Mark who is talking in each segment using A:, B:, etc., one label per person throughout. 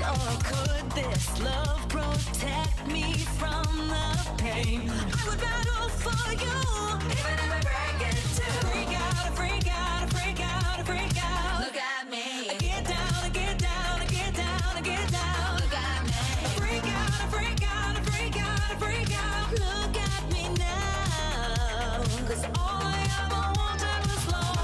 A: Or could this love protect me from the pain? I would battle for you, even if I break it too. Freak out, freak out, freak out, freak out. Look at me. Get down, get down, get down, get down. Look at me. Freak out, freak out, freak out, freak out. Look at me now, 'cause all I ever wanted was love.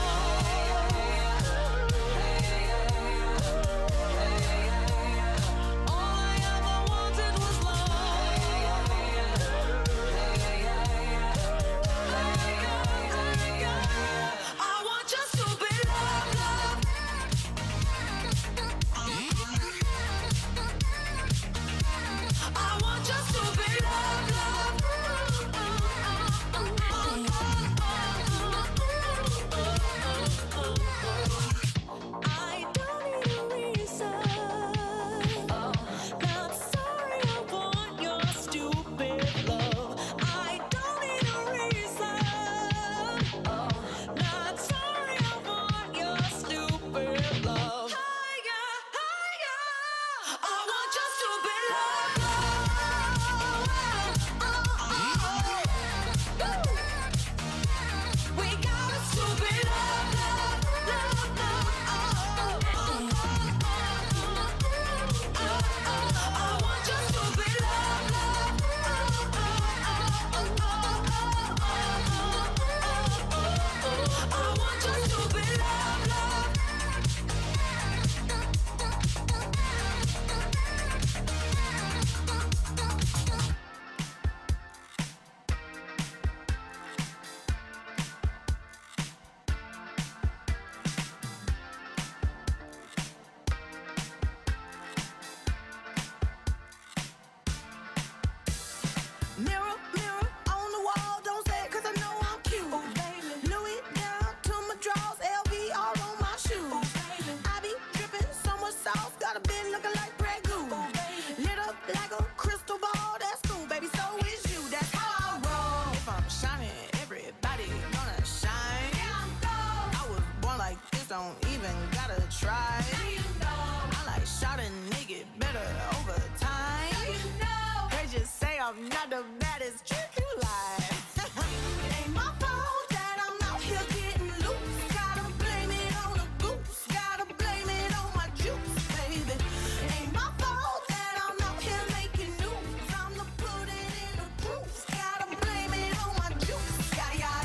B: I'm not the baddest chick you like. It ain't my fault that I'm out here getting loose. Gotta blame it on the goose. Gotta blame it on my juice, baby. It ain't my fault that I'm out here making news. I'm the put it in the proof. Gotta blame it on my juice. Yeah, yeah,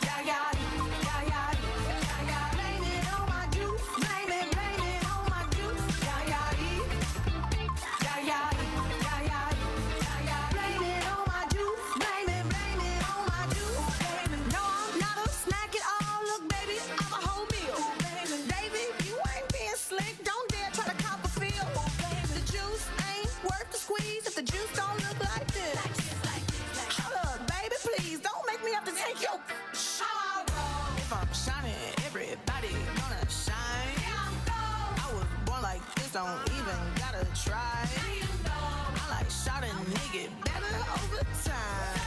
B: yeah, yeah, yeah, yeah, yeah. Blame it on my juice. Blame it on my juice. Yeah, yeah, yeah, yeah, yeah. Don't even gotta try. I like shot a nigga better over time.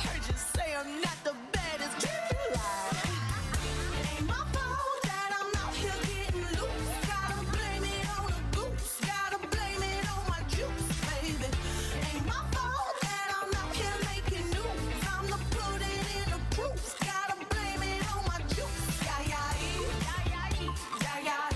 B: Heard you say I'm not the baddest chick you like. It ain't my fault that I'm out here getting loose. Gotta blame it on the goose. Gotta blame it on my juice, baby. It ain't my fault that I'm out here making news. I'm the put it in the proof. Gotta blame it on my juice. Yeah, yeah, yeah, yeah, yeah, yeah.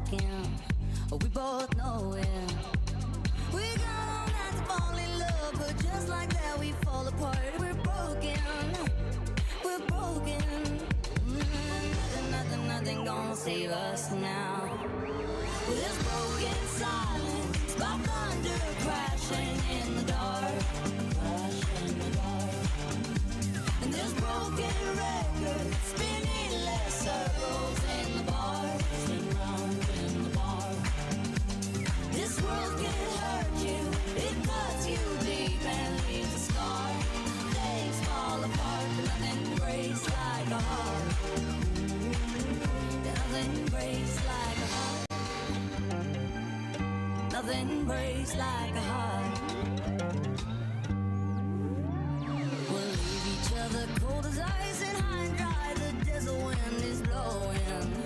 A: broken. We both know it. We gon' have to fall in love, but just like that we fall apart. We're broken. We're broken. Nothing gonna save us now. This broken silence, by thunder crashing in the dark. And this broken record spinning less circles in the bar. Spin round in the bar. This world can hurt you, it cuts you deep and leaves a scar. Things fall apart, but nothing breaks like a heart. Nothing breaks like a heart. Nothing breaks like a heart. We'll leave each other cold as ice and high and dry. The desert wind is blowing.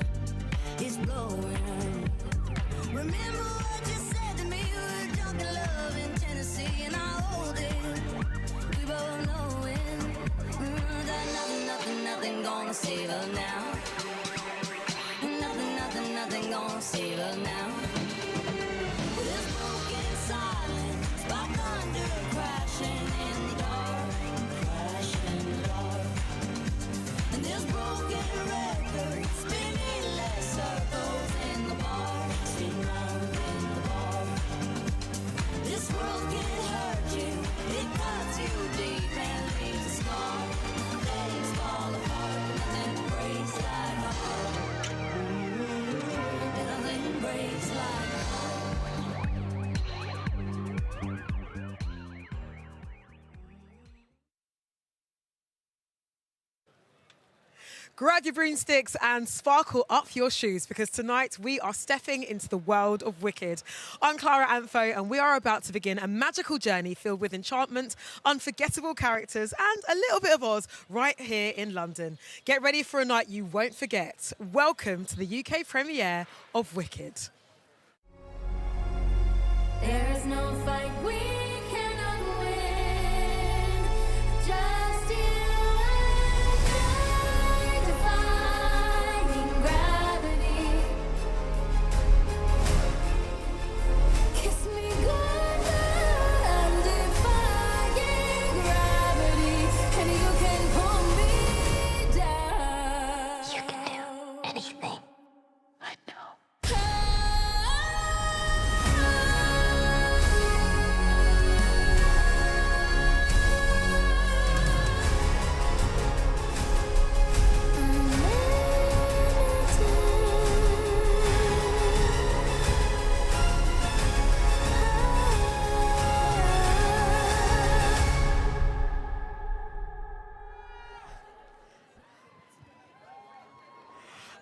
A: It's blowing. Remember what you said to me? We were drunk in love in Tennessee, and I hold it. We both know it. That nothing gonna save her now. Nothing gonna save her now. This broken silence, by thunder crashing in the dark. Crashing in the dark. And this broken record spinning less circles in the bar. Spin round in the bar. This world can hurt you, it cuts you deep and leaves a scar. Things fall apart, nothing breaks like a heart. Nothing breaks like a heart.
C: Grab your broomsticks and sparkle up your shoes, because tonight we are stepping into the world of Wicked. I'm Clara Antho, and we are about to begin a magical journey filled with enchantment, unforgettable characters and a little bit of Oz right here in London. Get ready for a night you won't forget. Welcome to the UK premiere of Wicked.
A: There is no fight we cannot win. Just you and I, defying gravity. Kiss me goodnight, I'm defying gravity, and you can pull me down. You can do anything. I know.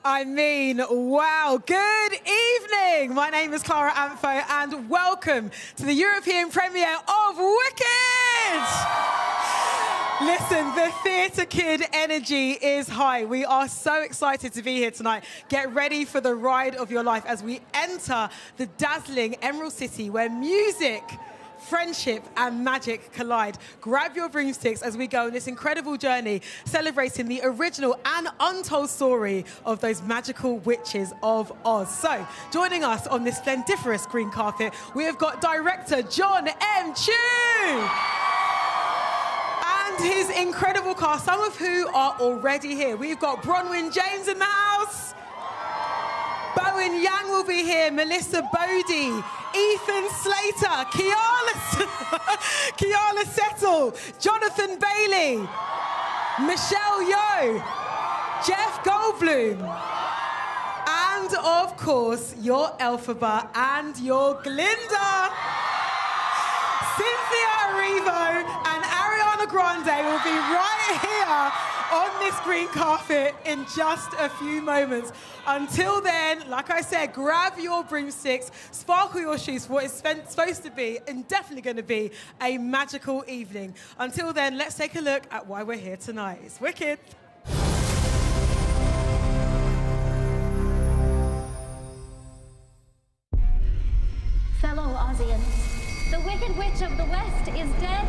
C: I mean, wow. Good evening. My name is Clara Antho, and welcome to the European premiere of Wicked. Listen, the theatre kid energy is high. We are so excited to be here tonight. Get ready for the ride of your life as we enter the dazzling Emerald City, where music, friendship and magic collide. Grab your broomsticks as we go on this incredible journey, celebrating the original and untold story of those magical witches of Oz. So, joining us on this splendiferous green carpet, we have got director John M. Chu and his incredible cast, some of who are already here. We've got Bronwyn James in the house. Bowen Yang will be here, Marissa Bode, Ethan Slater, Kiala Settle, Jonathan Bailey, Michelle Yeoh, Jeff Goldblum, and of course, your Elphaba and your Glinda. Cynthia Erivo and Ariana Grande will be right here on this green carpet in just a few moments. Until then, like I said, grab your broomsticks, sparkle your shoes for what is supposed to be, and definitely going to be, a magical evening. Until then, let's take a look at why we're here tonight. It's Wicked.
D: Fellow Ozians, the Wicked Witch of the West is dead.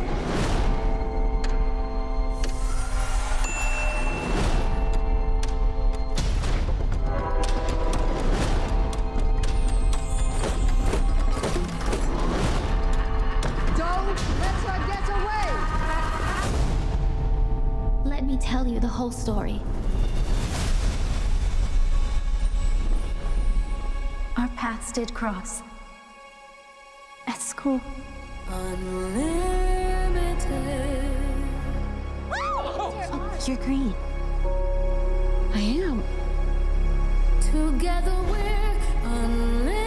D: the whole story. Our paths did cross. At school.
A: Unlimited.
D: Oh, you're green.
E: I am.
A: Together we're unlimited.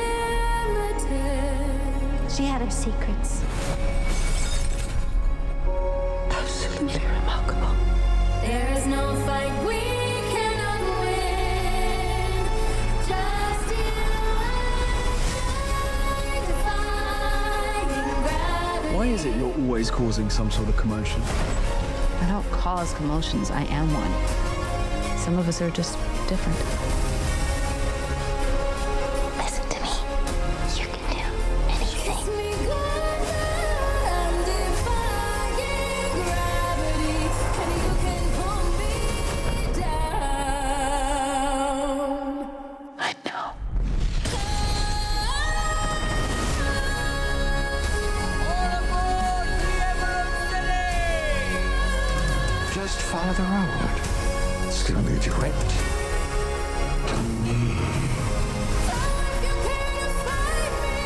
D: She had her secrets.
E: Absolutely remarkable.
A: There is no fight we cannot win. Just you and I defying gravity.
F: Why is it you're always causing some sort of commotion?
E: I don't cause commotions, I am one. Some of us are just different.
D: Listen to me. You can do anything.
A: Kiss me goodnight, I'm defying gravity, and you can pull me down.
E: I know.
G: Just follow the road. It's gonna lead you right to me.
A: If you can't find me,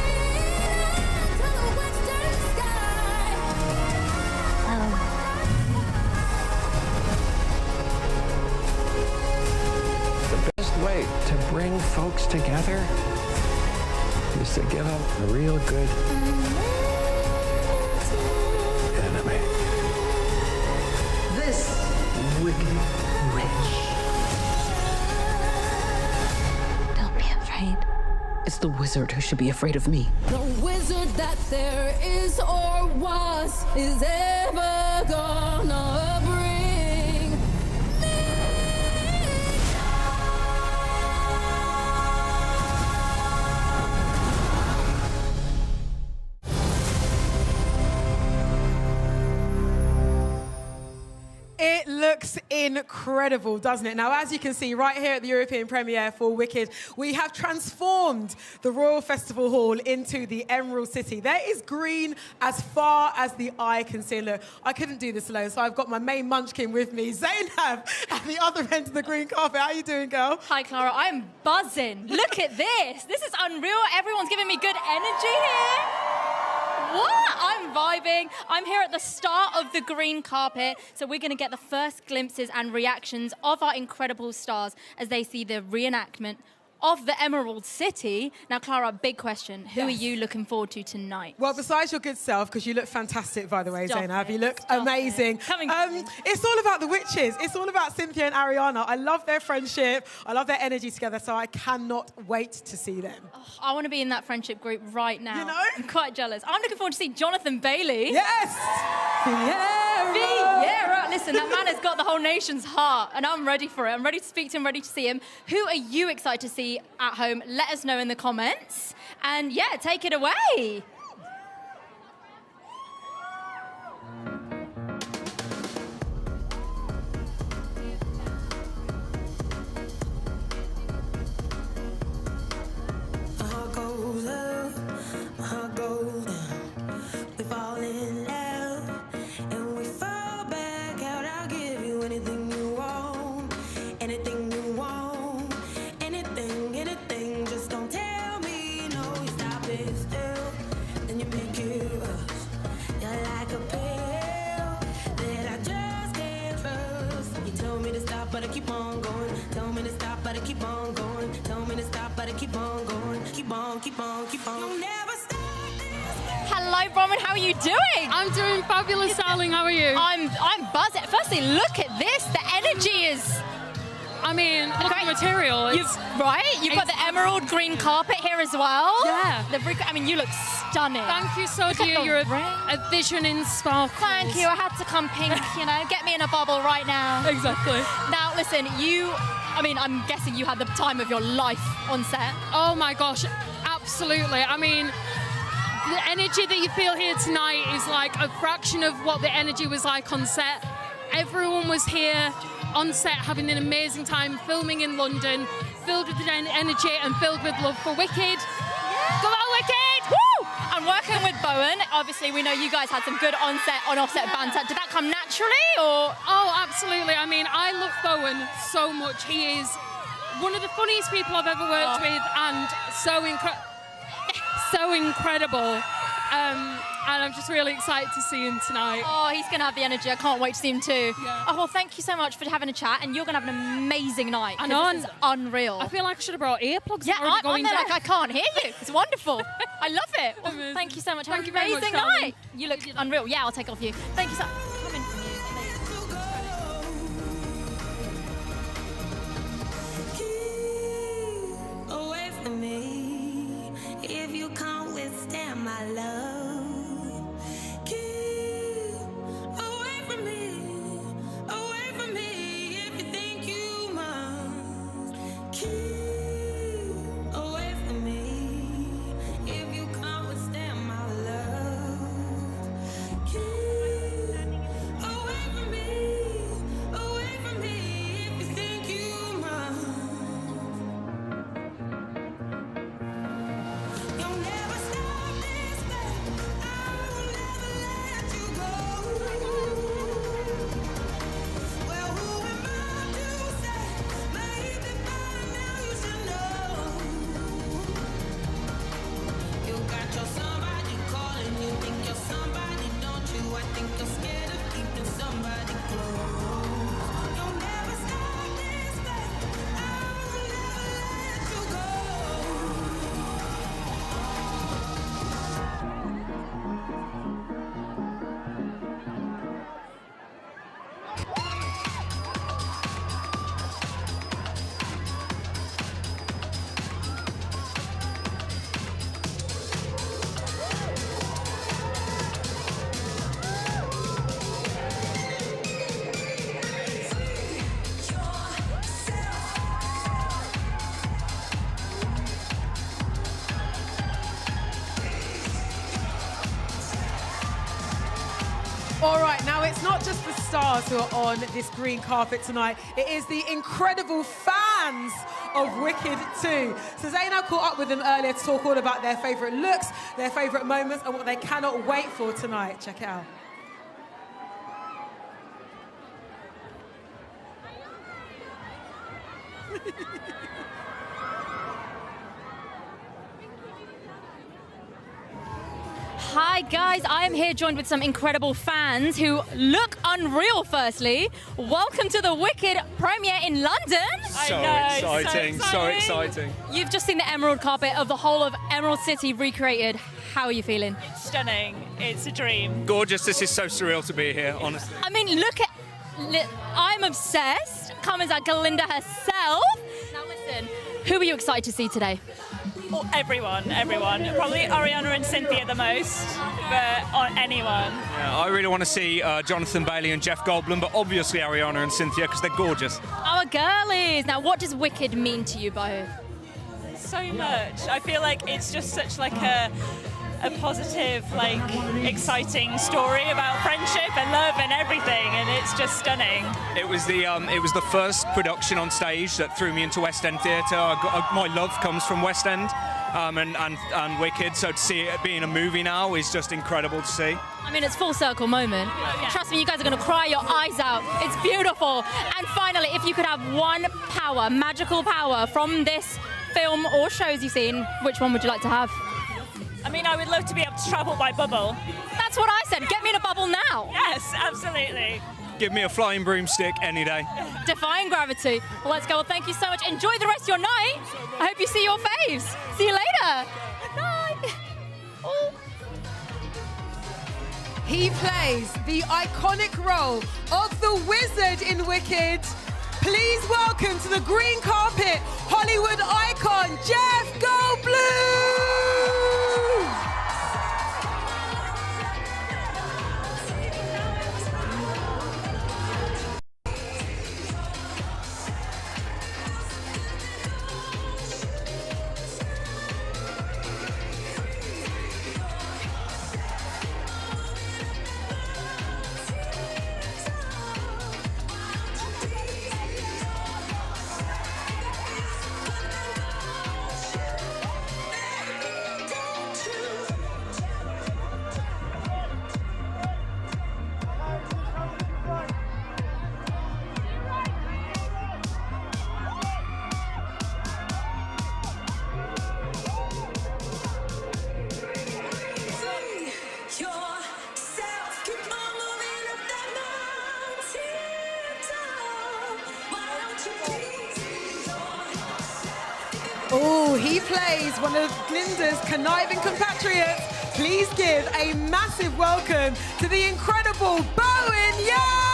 A: to the western sky.
G: The best way to bring folks together is to give them a real good enemy. This wicked witch.
E: Don't be afraid. It's the wizard who should be afraid of me.
A: No wizard that there is or was is ever gonna bring me
C: It looks incredible, doesn't it? Now, as you can see right here at the European premiere for Wicked, we have transformed the Royal Festival Hall into the Emerald City. There is green as far as the eye can see. Look, I couldn't do this alone, so I've got my main munchkin with me, Zainab, at the other end of the green carpet. How you doing, girl?
H: Hi, Clara. I'm buzzing. Look at this. This is unreal. Everyone's giving me good energy here. What? I'm vibing. I'm here at the start of the green carpet, so we're going to get the first glimpses and reactions of our incredible stars as they see the reenactment of the Emerald City. Now, Clara, big question. Who are you looking forward to tonight?
C: Well, besides your good self, because you look fantastic, by the way,
H: Stop
C: Zainab.
H: it,
C: You look
H: stop
C: amazing.
H: it. Coming
C: It's all about the witches. It's all about Cynthia and Ariana. I love their friendship. I love their energy together, so I cannot wait to see them.
H: Oh, I want to be in that friendship group right now.
C: You know?
H: I'm quite jealous. I'm looking forward to see Jonathan Bailey.
C: Yes! Vieira!
H: Vieira. Listen, that man has got the whole nation's heart, and I'm ready for it. I'm ready to speak to him, ready to see him. Who are you excited to see at home? Let us know in the comments. And yeah, take it away.
B: My heart goes up, my heart goes down. We fall in love and we fall back out. I'll give you anything you want, anything you want, anything. Just don't tell me no. You stop it still, then you make it rush. You're like a pill that I just can't trust. You told me to stop, but I keep on going. Told me to stop, but I keep on going. Told me to stop, but I keep on going. Keep on. You'll never stop this.
H: Hello, Bronwyn. How are you doing?
I: I'm doing fabulous, darling. How are you?
H: I'm buzzing. Firstly, look at this. The energy is...
I: I mean, look at the material.
H: You've got the emerald green carpet here as well.
I: Yeah.
H: I mean, you look stunning.
I: Thank you so
H: Look at
I: dear.
H: the
I: You're
H: ring.
I: a vision in sparkles.
H: Thank you. I had to come pink, get me in a bubble right now.
I: Exactly.
H: Now, listen, I'm guessing you had the time of your life on set.
I: Oh my gosh, absolutely. I mean, the energy that you feel here tonight is like a fraction of what the energy was like on set. Everyone was here on set having an amazing time filming in London, filled with energy and filled with love for Wicked. Go on, Wicked!
H: Woo! And working with Bowen, obviously we know you guys had some good on-set, on-offset banter. Did that come naturally? naturally, or?
I: Oh, absolutely. I mean, I love Bowen so much. He is one of the funniest people I've ever worked with, and so incredible. And I'm just really excited to see him tonight.
H: Oh, he's going to have the energy. I can't wait to see him too.
I: Yeah.
H: Oh, well, thank you so much for having a chat, and you're going to have an amazing night.
I: I know.
H: This is unreal.
I: I feel like I should have brought earplugs.
H: Yeah,
I: I'm
H: I'm there like I can't hear you. It's wonderful. I love it. Well,
I: Amazing.
H: thank you so much. Have
I: Thank
H: an
I: you very
H: amazing
I: much, darling.
H: night. You look unreal. Yeah, I'll take it off you. Thank you so much. Coming from you.
A: Keep away from me if you can't withstand my love. Keep away from me if you think you must. Keep away from me if you can't withstand my love. Keep away from me if you think you must. You'll never stop this pain. I will never let you go. Well, who am I to say? Maybe by now you should know. You got your somebody calling. You think you're somebody, don't you? I think you're scared of keeping somebody close. You'll never stop this pain. I will never let you go.
C: All right, now it's not just the stars who are on this green carpet tonight. It is the incredible fans of Wicked 2. So Zainab caught up with them earlier to talk all about their favourite looks, their favourite moments, and what they cannot wait for tonight. Check it out.
H: Hi guys, I am here joined with some incredible fans who look unreal firstly. Welcome to the Wicked premiere in London.
F: So exciting.
H: You've just seen the emerald carpet of the whole of Emerald City recreated. How are you feeling?
J: Stunning. It's a dream.
F: Gorgeous. This is so surreal to be here, honestly.
H: I mean, look at... I'm obsessed. Comments at Galinda herself. Now listen, who are you excited to see today?
J: Oh, everyone. Probably Ariana and Cynthia the most, but on anyone.
F: Yeah, I really want to see Jonathan Bailey and Jeff Goldblum, but obviously Ariana and Cynthia because they're gorgeous.
H: Our girlies. Now, what does Wicked mean to you, Bo?
J: So much. I feel like it's just such like a positive, like exciting story about friendship and love and everything, and it's just stunning.
F: It was the first production on stage that threw me into West End theatre. My love comes from West End and Wicked, so to see it being a movie now is just incredible to see.
H: I mean, it's full circle moment. Trust me, you guys are going to cry your eyes out. It's beautiful. And finally, if you could have one power, magical power from this film or shows you've seen, which one would you like to have?
J: I mean, I would love to be able to travel by bubble.
H: That's what I said. Get me in a bubble now.
J: Yes, absolutely.
F: Give me a flying broomstick any day.
H: Defying gravity. Well, let's go. Well, thank you so much. Enjoy the rest of your night. I hope you see your faves. See you later. Good night. Oh.
C: He plays the iconic role of the wizard in Wicked. Please welcome to the green carpet, Hollywood icon, Jeff Goldblum! He plays one of Glinda's conniving compatriots. Please give a massive welcome to the incredible Bronwyn James!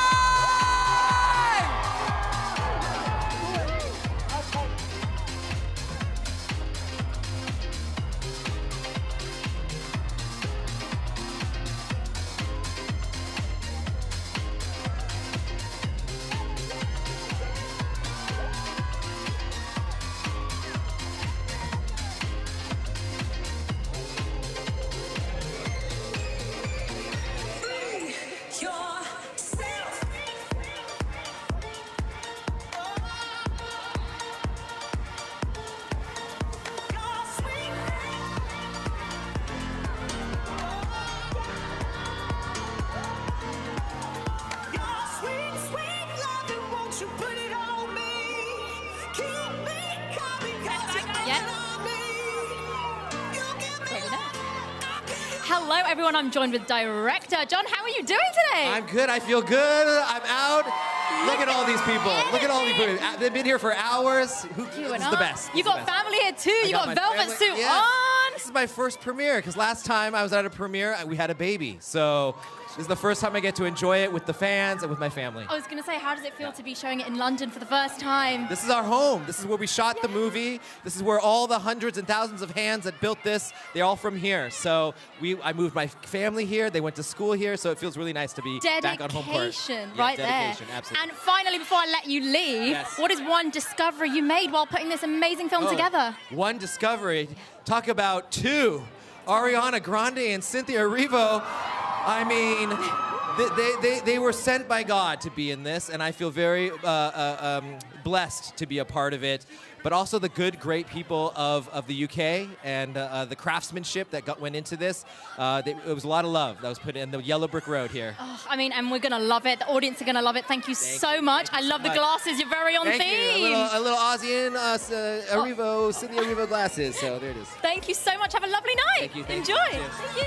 H: Hello, everyone. I'm joined with director John. How are you doing today?
K: I'm good. I feel good. I'm out. Look at all these people. Look at all these people. They've been here for hours. This is the best.
H: You got family here too. You got a velvet suit
K: yes.
H: on.
K: This is my first premiere because last time I was at a premiere, we had a baby. So this is the first time I get to enjoy it with the fans and with my family.
H: I was going to say, how does it feel to be showing it in London for the first time?
K: This is our home. This is where we shot the movie. This is where all the hundreds and thousands of hands that built this, they're all from here. So I moved my family here. They went to school here. So it feels really nice to be back on home court.
H: Dedication, right
K: dedication,
H: there.
K: Absolutely.
H: And finally, before I let you leave, what is one discovery you made while putting this amazing film together?
K: One discovery. Talk about two. Ariana Grande and Cynthia Erivo. I mean, they were sent by God to be in this, and I feel very blessed to be a part of it. But also the good, great people of the UK and the craftsmanship that went into this. It was a lot of love that was put in the yellow brick road here.
H: Oh, I mean, and we're going to love it. The audience are going to love it. Thank you so much. I love the glasses. You're very on theme.
K: A little Aussie Erivo, Cynthia Erivo glasses. So there it is.
H: Thank you so much. Have a lovely night.
K: Thank you.
H: Enjoy.
K: Thank you.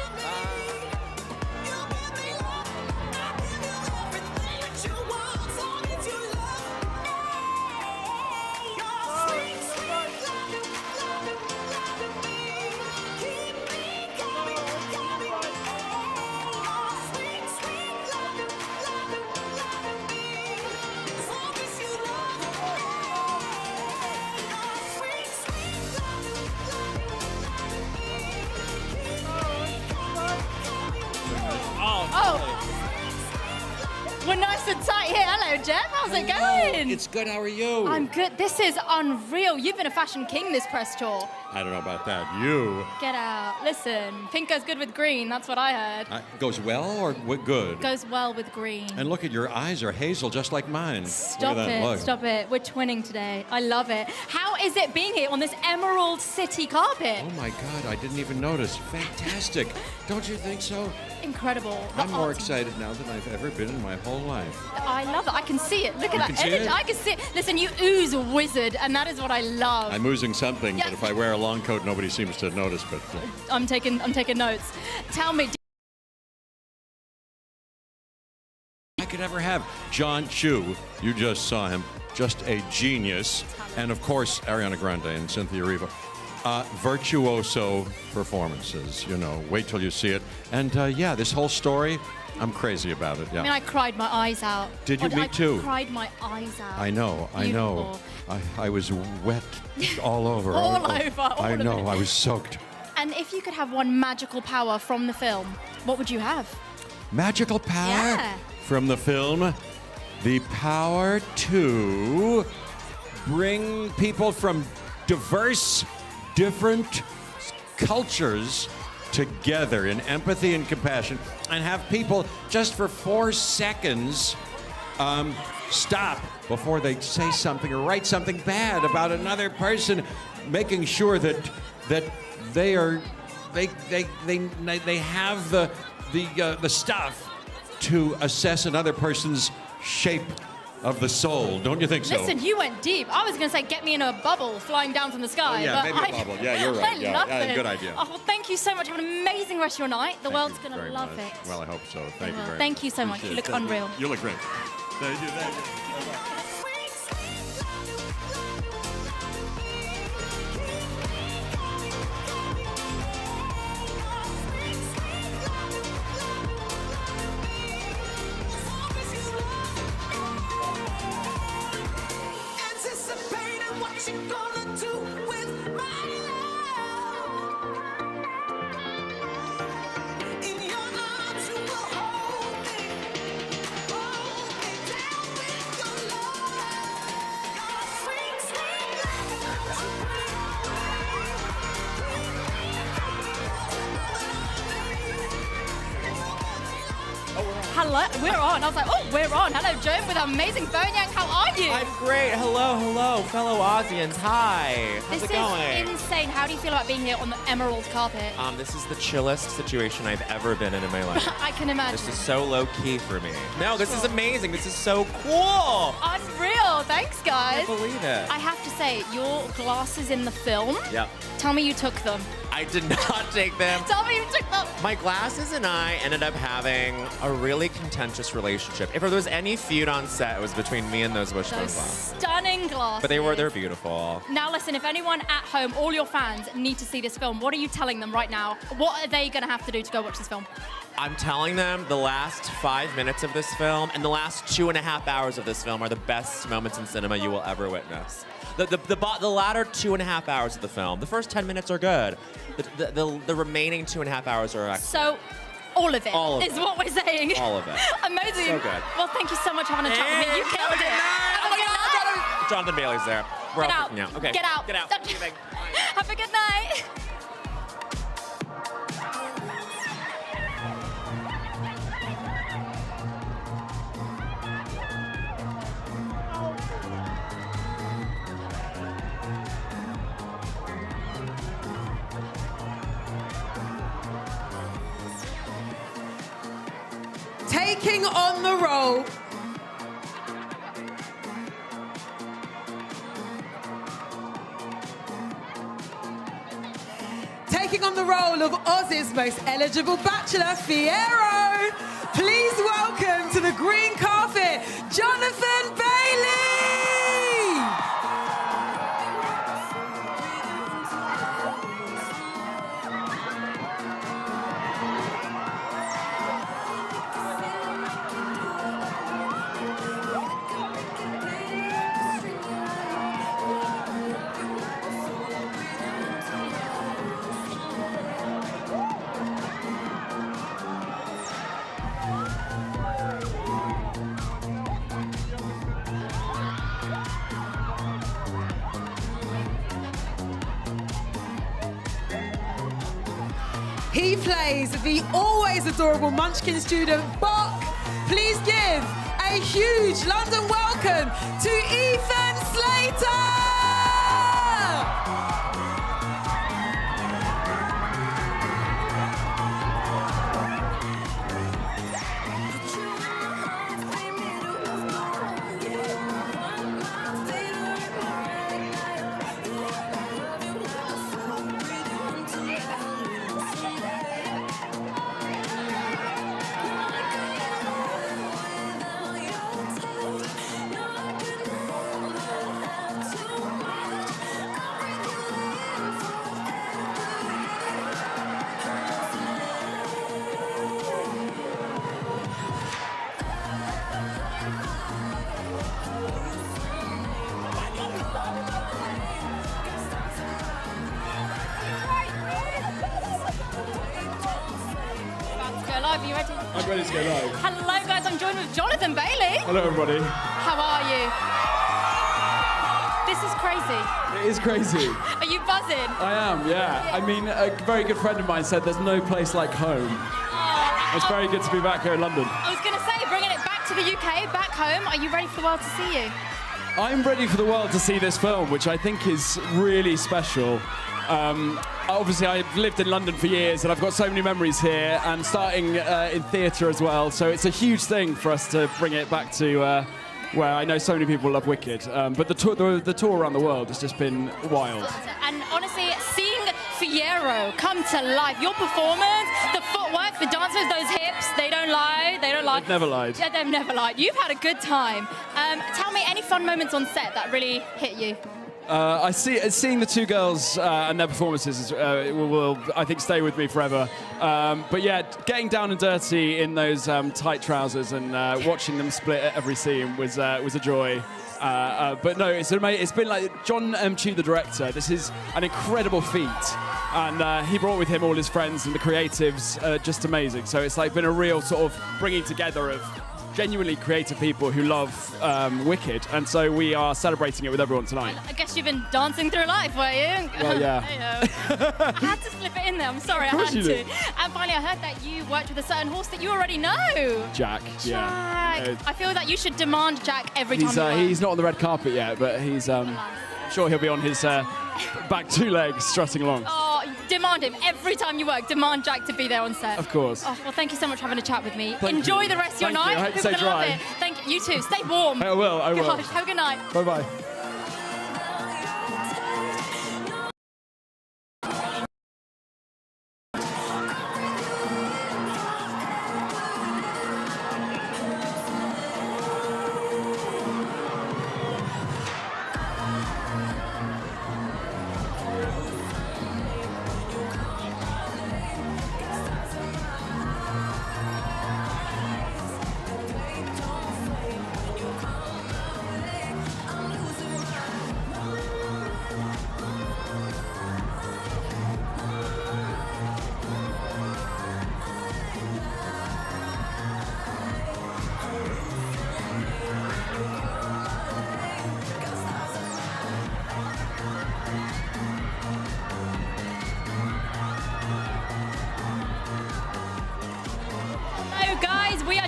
H: We're nice and tight here. Hello, Jeff. How's it going?
L: It's good. How are you?
H: I'm good. This is unreal. You've been a fashion king this press tour.
L: I don't know about that. You.
H: Get out. Listen, pink goes good with green. That's what I heard.
L: Goes well or good?
H: Goes well with green.
L: And look at your eyes are hazel just like mine.
H: Stop
L: look at that.
H: it.
L: Look.
H: Stop it. We're twinning today. I love it. How is it being here on this Emerald City carpet?
L: Oh my God, I didn't even notice. Fantastic. Don't you think so?
H: Incredible.
L: I'm more excited now than I've ever been in my whole life.
H: I love it. I can see it. Look at that
L: see
H: energy.
L: it?
H: I can see it. Listen, you ooze wizard, and that is what I love.
L: I'm oozing something,
H: Yeah.
L: but if I wear a long coat, nobody seems to notice. But
H: I'm taking notes. Tell me.
L: I could ever have John Chu. You just saw him. Just a genius. And of course, Ariana Grande and Cynthia Erivo. Virtuoso performances, you know. Wait till you see it. And yeah, this whole story, I'm crazy about it. Yeah.
H: I mean, I cried my eyes out.
L: Did you? Me too.
H: I cried my eyes out.
L: I know. I was wet all over.
H: All over.
L: I know. I was soaked.
H: And if you could have one magical power from the film, what would you have?
L: Magical power
H: Yeah.
L: from the film. The power to bring people from diverse, different cultures together in empathy and compassion, and have people just for 4 seconds stop before they say something or write something bad about another person, making sure that they have the stuff to assess another person's shape of the soul. Don't you think so?
H: Listen, you went deep. I was going to say, get me in a bubble flying down from the sky.
L: Oh, yeah,
H: but
L: maybe a bubble. Yeah, you're right.
H: I love it.
L: Good idea.
H: Oh, well, thank you so much. Have an amazing rest of your night. The world's going to
L: very
H: love
L: much.
H: it.
L: Well, I hope so. Thank you very much.
H: Thank you so much. You look unreal.
L: You look great. Thank you. Thank you.
H: Hello, we're on. I was like, oh, we're on. Hello, Joan with amazing phone yang. How are you?
M: I'm great. Hello, fellow Aussians. Hi. How's it going?
H: This is insane. How do you feel about being here on the emerald carpet?
M: This is the chillest situation I've ever been in my life.
H: I can imagine.
M: This is so low key for me. No, this is amazing. This is so cool.
H: Unreal. Thanks, guys.
M: I can't believe it.
H: I have to say, your glasses in the film.
M: Yep.
H: Tell me you took them.
M: I did not take them.
H: Tell me you took them.
M: My glasses and I ended up having a really contentious relationship. If there was any feud on set, it was between me and those wishbone
H: Those
M: glasses.
H: stunning glasses.
M: But they're beautiful.
H: Now listen, if anyone at home, all your fans, need to see this film, what are you telling them right now? What are they going to have to do to go watch this film?
M: I'm telling them the last 5 minutes of this film and the last 2.5 hours of this film are the best moments in cinema you will ever witness. The latter 2.5 hours of the film, the first 10 minutes are good. The remaining 2.5 hours are excellent.
H: So, all of it
M: All of
H: is
M: it.
H: what we're saying.
M: All of it.
H: Amazing.
M: So good.
H: Well, thank you so much for having a chat with me. You killed it. Have a good night.
M: Jonathan Bailey's there. We're
H: Get
M: all
H: out.
M: freaking out. Okay.
H: Get out.
M: Get out. Leaving.
H: Have a good night.
C: Taking on the role of Oz's most eligible bachelor, Fiyero. Please welcome to the green carpet, Jonathan Bailey. He plays the always adorable Munchkin student, Bok. Please give a huge London welcome to Ethan Slater! Live, are you ready?
N: I'm ready to go live.
H: Hello guys, I'm joined with Jonathan Bailey.
N: Hello everybody.
H: How are you? This is crazy.
N: It is crazy.
H: Are you buzzing?
N: I am, yeah. I mean, a very good friend of mine said there's no place like home. It's very good to be back here in London.
H: I was going to say, bringing it back to the UK, back home. Are you ready for the world to see you?
N: I'm ready for the world to see this film, which I think is really special. Obviously, I've lived in London for years, and I've got so many memories here, and starting in theatre as well. So it's a huge thing for us to bring it back to where I know so many people love Wicked. But the tour around the world has just been wild.
H: And honestly, seeing Fiyero come to life, your performance, the footwork, the dance moves, those hips, they don't lie. They don't lie.
N: They've never lied.
H: Yeah, they've never lied. You've had a good time. Tell me any fun moments on set that really hit you.
N: Seeing the two girls and their performances will, I think, stay with me forever. But yeah, getting down and dirty in those tight trousers and watching them split at every scene was a joy. But no, it's been like John Chu, the director. This is an incredible feat, and he brought with him all his friends and the creatives. Just amazing. So it's like been a real sort of bringing together of genuinely creative people who love Wicked, and so we are celebrating it with everyone tonight.
H: I guess you've been dancing through life, were you?
N: Well, yeah.
H: I had to slip it in there. I'm sorry, I had
N: you
H: to.
N: did.
H: and finally, I heard that you worked with a certain horse that you already know.
N: Jack. Yeah.
H: I feel that you should demand Jack every time you work.
N: He's not on the red carpet yet, but he's sure he'll be on his back two legs strutting along.
H: Oh, demand him every time you work. Demand Jack to be there on set.
N: Of course.
H: Oh, well, thank you so much for having a chat with me.
N: Thank
H: Enjoy
N: you.
H: the rest of your
N: Thank
H: night.
N: you. I hope you
H: You're
N: stay
H: gonna love
N: dry.
H: it. Thank you. You too. Stay warm.
N: I will.
H: Gosh, have a good night.
N: Bye-bye.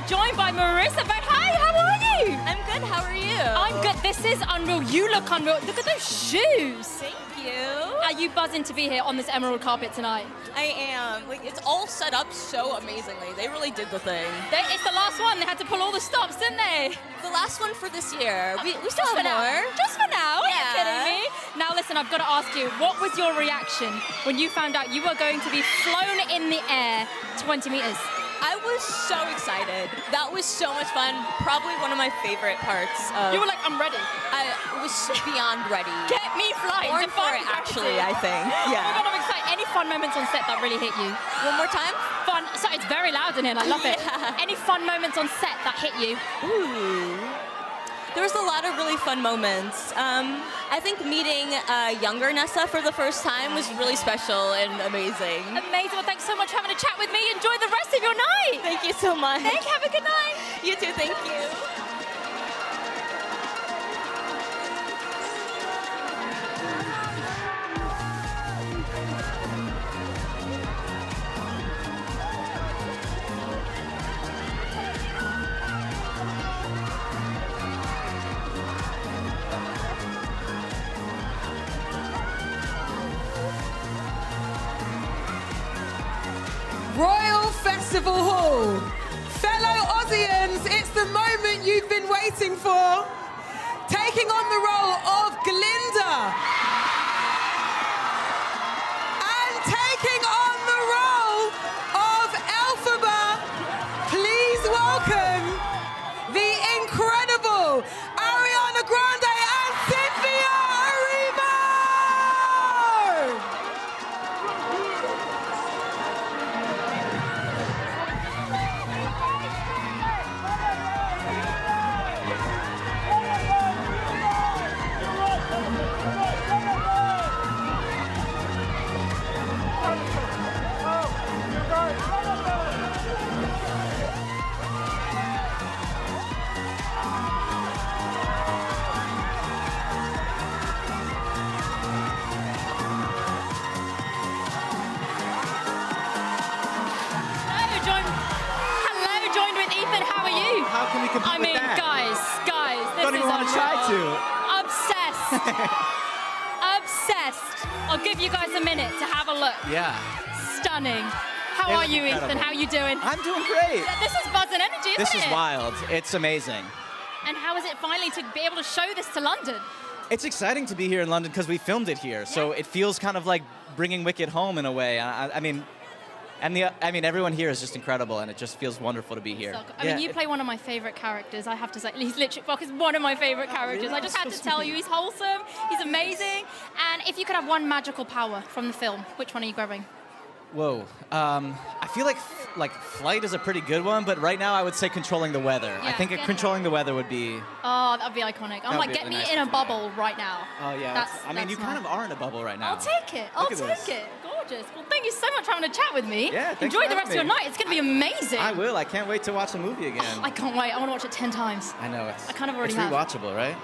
H: Joined by Marissa Bode. Hi, how are you?
O: I'm good, how are you?
H: I'm good. This is unreal. You look unreal. Look at those shoes.
O: Thank you.
H: Are you buzzing to be here on this emerald carpet tonight?
O: I am. Like, it's all set up so amazingly. They really did the thing.
H: It's the last one. They had to pull all the stops, didn't they?
O: The last one for this year. We still
H: Just
O: have
H: for now.
O: more.
H: Just for now?
O: Yeah.
H: Are you kidding me? Now listen, I've got to ask you, what was your reaction when you found out you were going to be flown in the air 20 meters?
O: I was so excited. That was so much fun. Probably one of my favorite parts.
H: You were like, I'm ready.
O: I was beyond ready.
H: Get me flying.
O: Born for it, actually, I think. Yeah.
H: Oh my God, I'm excited. Any fun moments on set that really hit you?
O: One more time?
H: Fun. So it's very loud in here. I love it.
O: Yeah.
H: Any fun moments on set that hit you?
O: Ooh. There was a lot of really fun moments. I think meeting younger Nessa for the first time was really special and amazing.
H: Amazing. Well, thanks so much for having a chat with me. Enjoy the rest of your night.
O: Thank you so much.
H: Thank you. Have a good night.
O: You too. Thank you.
C: Royal Festival Hall. Fellow Aussians, it's the moment you've been waiting for. Taking on the role of Glinda. And taking on the role of Elphaba. Please welcome the incredible Ariana Grande and Cynthia Erivo.
H: Joined with Ethan. How are you?
P: How can we compete
H: I mean,
P: with that?
H: guys, this
P: Don't
H: is
P: even want to try to.
H: obsessed. Obsessed. I'll give you guys a minute to have a look.
P: Yeah.
H: Stunning. How
P: It
H: are
P: was
H: you,
P: incredible.
H: Ethan? How are you doing?
P: I'm doing great.
H: Yeah, this is buzz and energy, isn't
P: This is
H: it?
P: wild. It's amazing.
H: And how is it finally to be able to show this to London?
P: It's exciting to be here in London because we filmed it here, so it feels kind of like bringing Wicked home in a way. I mean, everyone here is just incredible, and it just feels wonderful to be here.
H: I mean, you play one of my favorite characters. I have to say, he's literally, Fox is one of my favorite characters.
P: really?
H: I just had
P: So
H: to tell you, he's wholesome, he's amazing. And if you could have one magical power from the film, which one are you grabbing?
P: Whoa. I feel like flight is a pretty good one, but right now I would say controlling the weather. I
H: Yeah,
P: think
H: get
P: controlling the weather would be.
H: Oh, that'd be iconic. I'm
P: That'd
H: like,
P: be
H: get
P: really
H: me
P: nice.
H: in a bubble right now.
P: Oh yeah.
H: That's
P: you kind of are in a bubble right now.
H: I'll take it. I'll
P: Look at
H: take
P: this.
H: it. Gorgeous. Well, thank you so much for having a chat with me.
P: Yeah, thanks
H: Enjoy
P: for
H: the rest of your
P: having me.
H: night. It's going to be amazing.
P: I will. I can't wait to watch the movie again.
H: I can't wait. I want to watch it 10 times.
P: I know. It's,
H: I kind of already
P: it's
H: have.
P: rewatchable, right?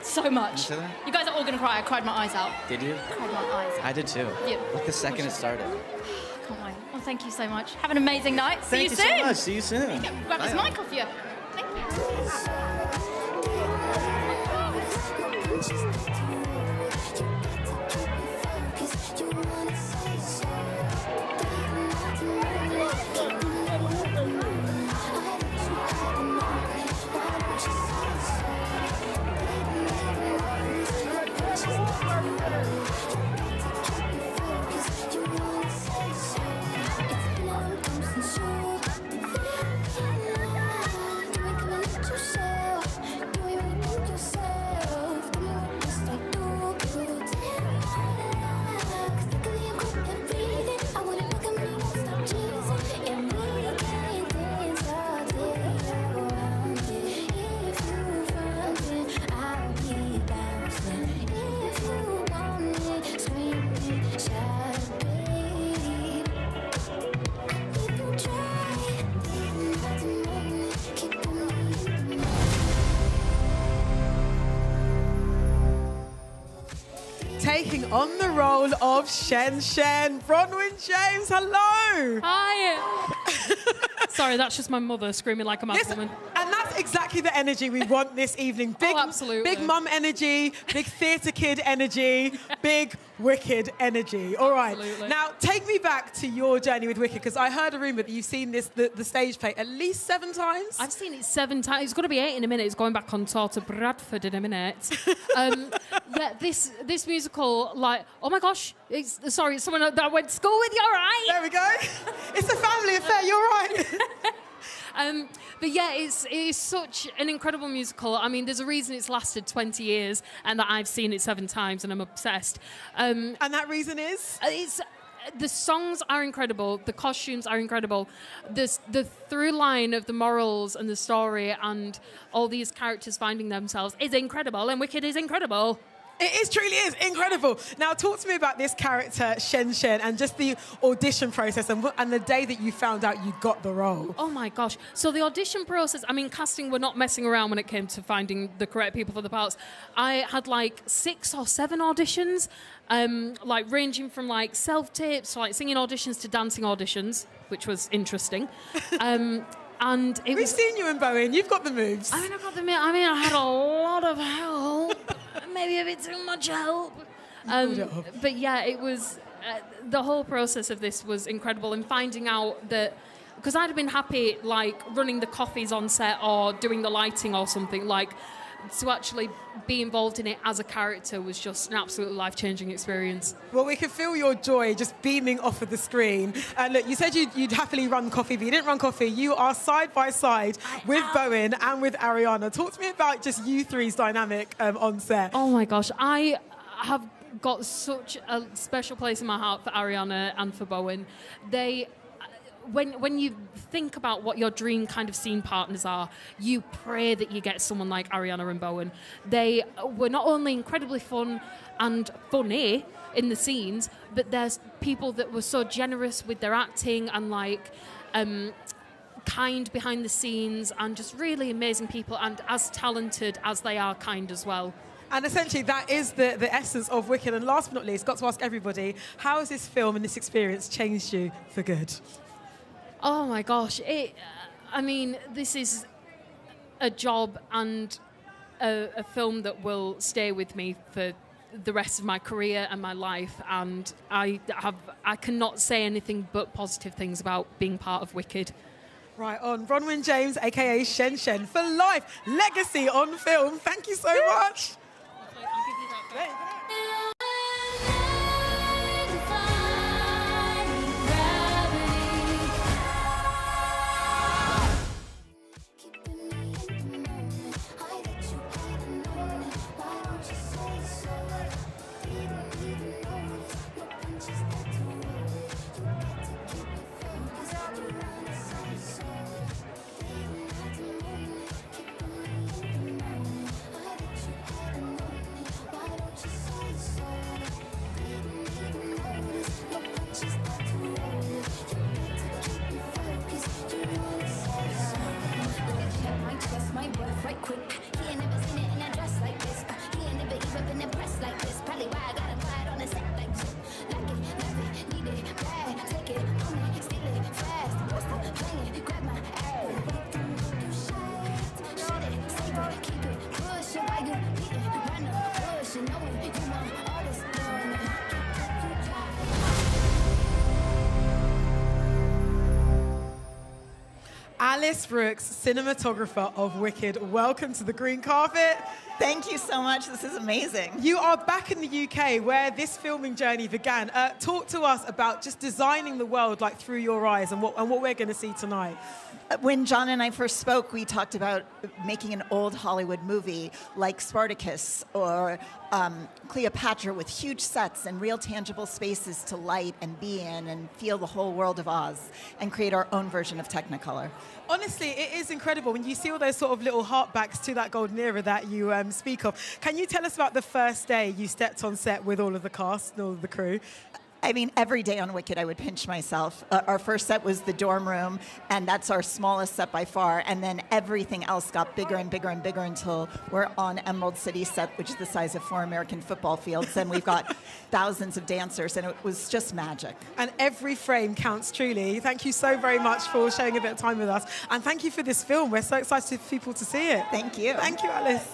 H: So much.
P: You see that?
H: You guys are all going to cry. I cried my eyes out.
P: Did you?
H: Cried my eyes out.
P: I did too.
H: Yeah.
P: Like the second it started.
H: Can't wait. Oh, thank you so much. Have an amazing night. See
P: Thank
H: you
P: you
H: soon.
P: so much. See you soon.
H: Grab this
P: Bye.
H: mic off you. Thank you.
C: Taking on the role of Shen Shen, Bronwyn James, hello!
I: Hi! Sorry, that's just my mother screaming like a mad woman.
C: And that's exactly the energy we want this evening. Big,
I: absolutely.
C: Big mum energy, big theatre kid energy, big Wicked energy. All right.
I: Absolutely.
C: Now, take me back to your journey with Wicked, because I heard a rumour that you've seen the stage play at least 7 times.
I: I've seen it 7 times. It's going to be 8 in a minute. It's going back on tour to Bradford in a minute. Yeah, this musical, like, oh my gosh, it's someone that I went to school with. You're right.
C: There we go. It's a family affair. You're right.
I: But yeah, it is such an incredible musical. I mean, there's a reason it's lasted 20 years and that I've seen it 7 times and I'm obsessed.
C: And that reason is?
I: The songs are incredible. The costumes are incredible. The through line of the morals and the story and all these characters finding themselves is incredible. And Wicked is incredible.
C: Truly is incredible. Now, talk to me about this character, Shen Shen, and just the audition process and the day that you found out you got the role.
I: Oh my gosh. So the audition process, I mean, casting were not messing around when it came to finding the correct people for the parts. I had like 6 or 7 auditions, like ranging from like self-tapes, like singing auditions to dancing auditions, which was interesting. And
C: We've seen you in Bowen. You've got the moves.
I: I mean, I had a lot of help. Maybe a bit too much help. But yeah, it was... the whole process of this was incredible. And finding out that... Because I'd have been happy, like, running the coffees on set or doing the lighting or something. Like, to actually be involved in it as a character was just an absolutely life-changing experience.
C: Well, we could feel your joy just beaming off of the screen. Look, you said you'd happily run coffee, but you didn't run coffee. You are side by side with Bowen and with Ariana. Talk to me about just you three's dynamic on set.
I: Oh my gosh, I have got such a special place in my heart for Ariana and for Bowen. When you think about what your dream kind of scene partners are, you pray that you get someone like Ariana and Bowen. They were not only incredibly fun and funny in the scenes, but there's people that were so generous with their acting and like kind behind the scenes and just really amazing people and as talented as they are kind as well.
C: And essentially, that is the essence of Wicked. And last but not least, got to ask everybody, how has this film and this experience changed you for good?
I: Oh my gosh, I mean, this is a job and a film that will stay with me for the rest of my career and my life, and I cannot say anything but positive things about being part of Wicked.
C: Right on, Bronwyn James, aka Shen Shen, for life, legacy on film. Thank you so much. Alice Brooks, cinematographer of Wicked. Welcome to the green carpet.
Q: Thank you so much. This is amazing.
C: You are back in the UK where this filming journey began. Talk to us about just designing the world like through your eyes and what we're going to see tonight.
Q: When John and I first spoke, we talked about making an old Hollywood movie like Spartacus or Cleopatra with huge sets and real tangible spaces to light and be in and feel the whole world of Oz and create our own version of Technicolor.
C: Honestly, it is incredible when you see all those sort of little heartbacks to that golden era that you speak of. Can you tell us about the first day you stepped on set with all of the cast and all of the crew?
Q: I mean, every day on Wicked, I would pinch myself. Our first set was the dorm room, and that's our smallest set by far. And then everything else got bigger and bigger and bigger until we're on Emerald City set, which is the size of 4 American football fields. And we've got thousands of dancers, and it was just magic.
C: And every frame counts truly. Thank you so very much for sharing a bit of time with us. And thank you for this film. We're so excited for people to see it.
Q: Thank you.
C: Thank you, Alice.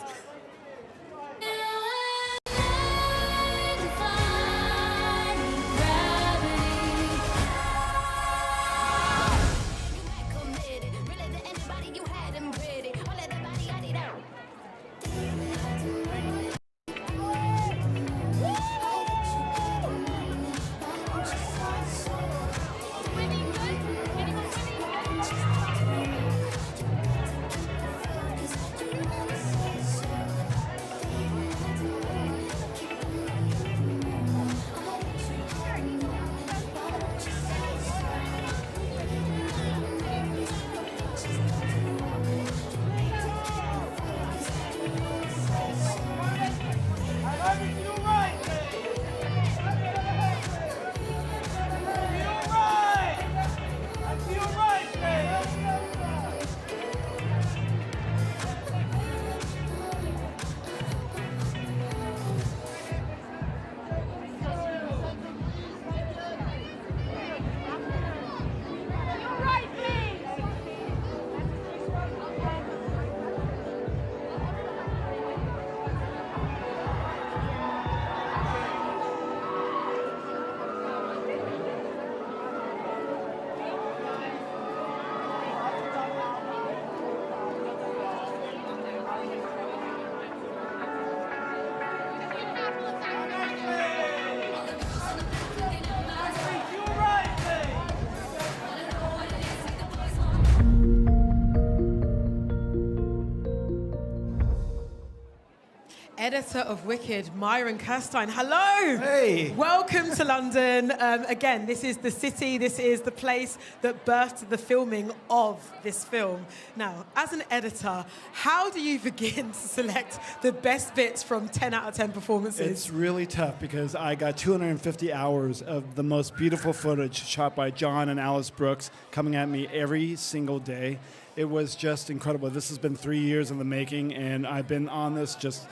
C: Editor of Wicked, Myron Kirstein. Hello.
R: Hey.
C: Welcome to London. Again, this is the city, this is the place that birthed the filming of this film. Now, as an editor, how do you begin to select the best bits from 10 out of 10 performances?
R: It's really tough because I got 250 hours of the most beautiful footage shot by John and Alice Brooks coming at me every single day. It was just incredible. This has been 3 years in the making, and I've been on this just...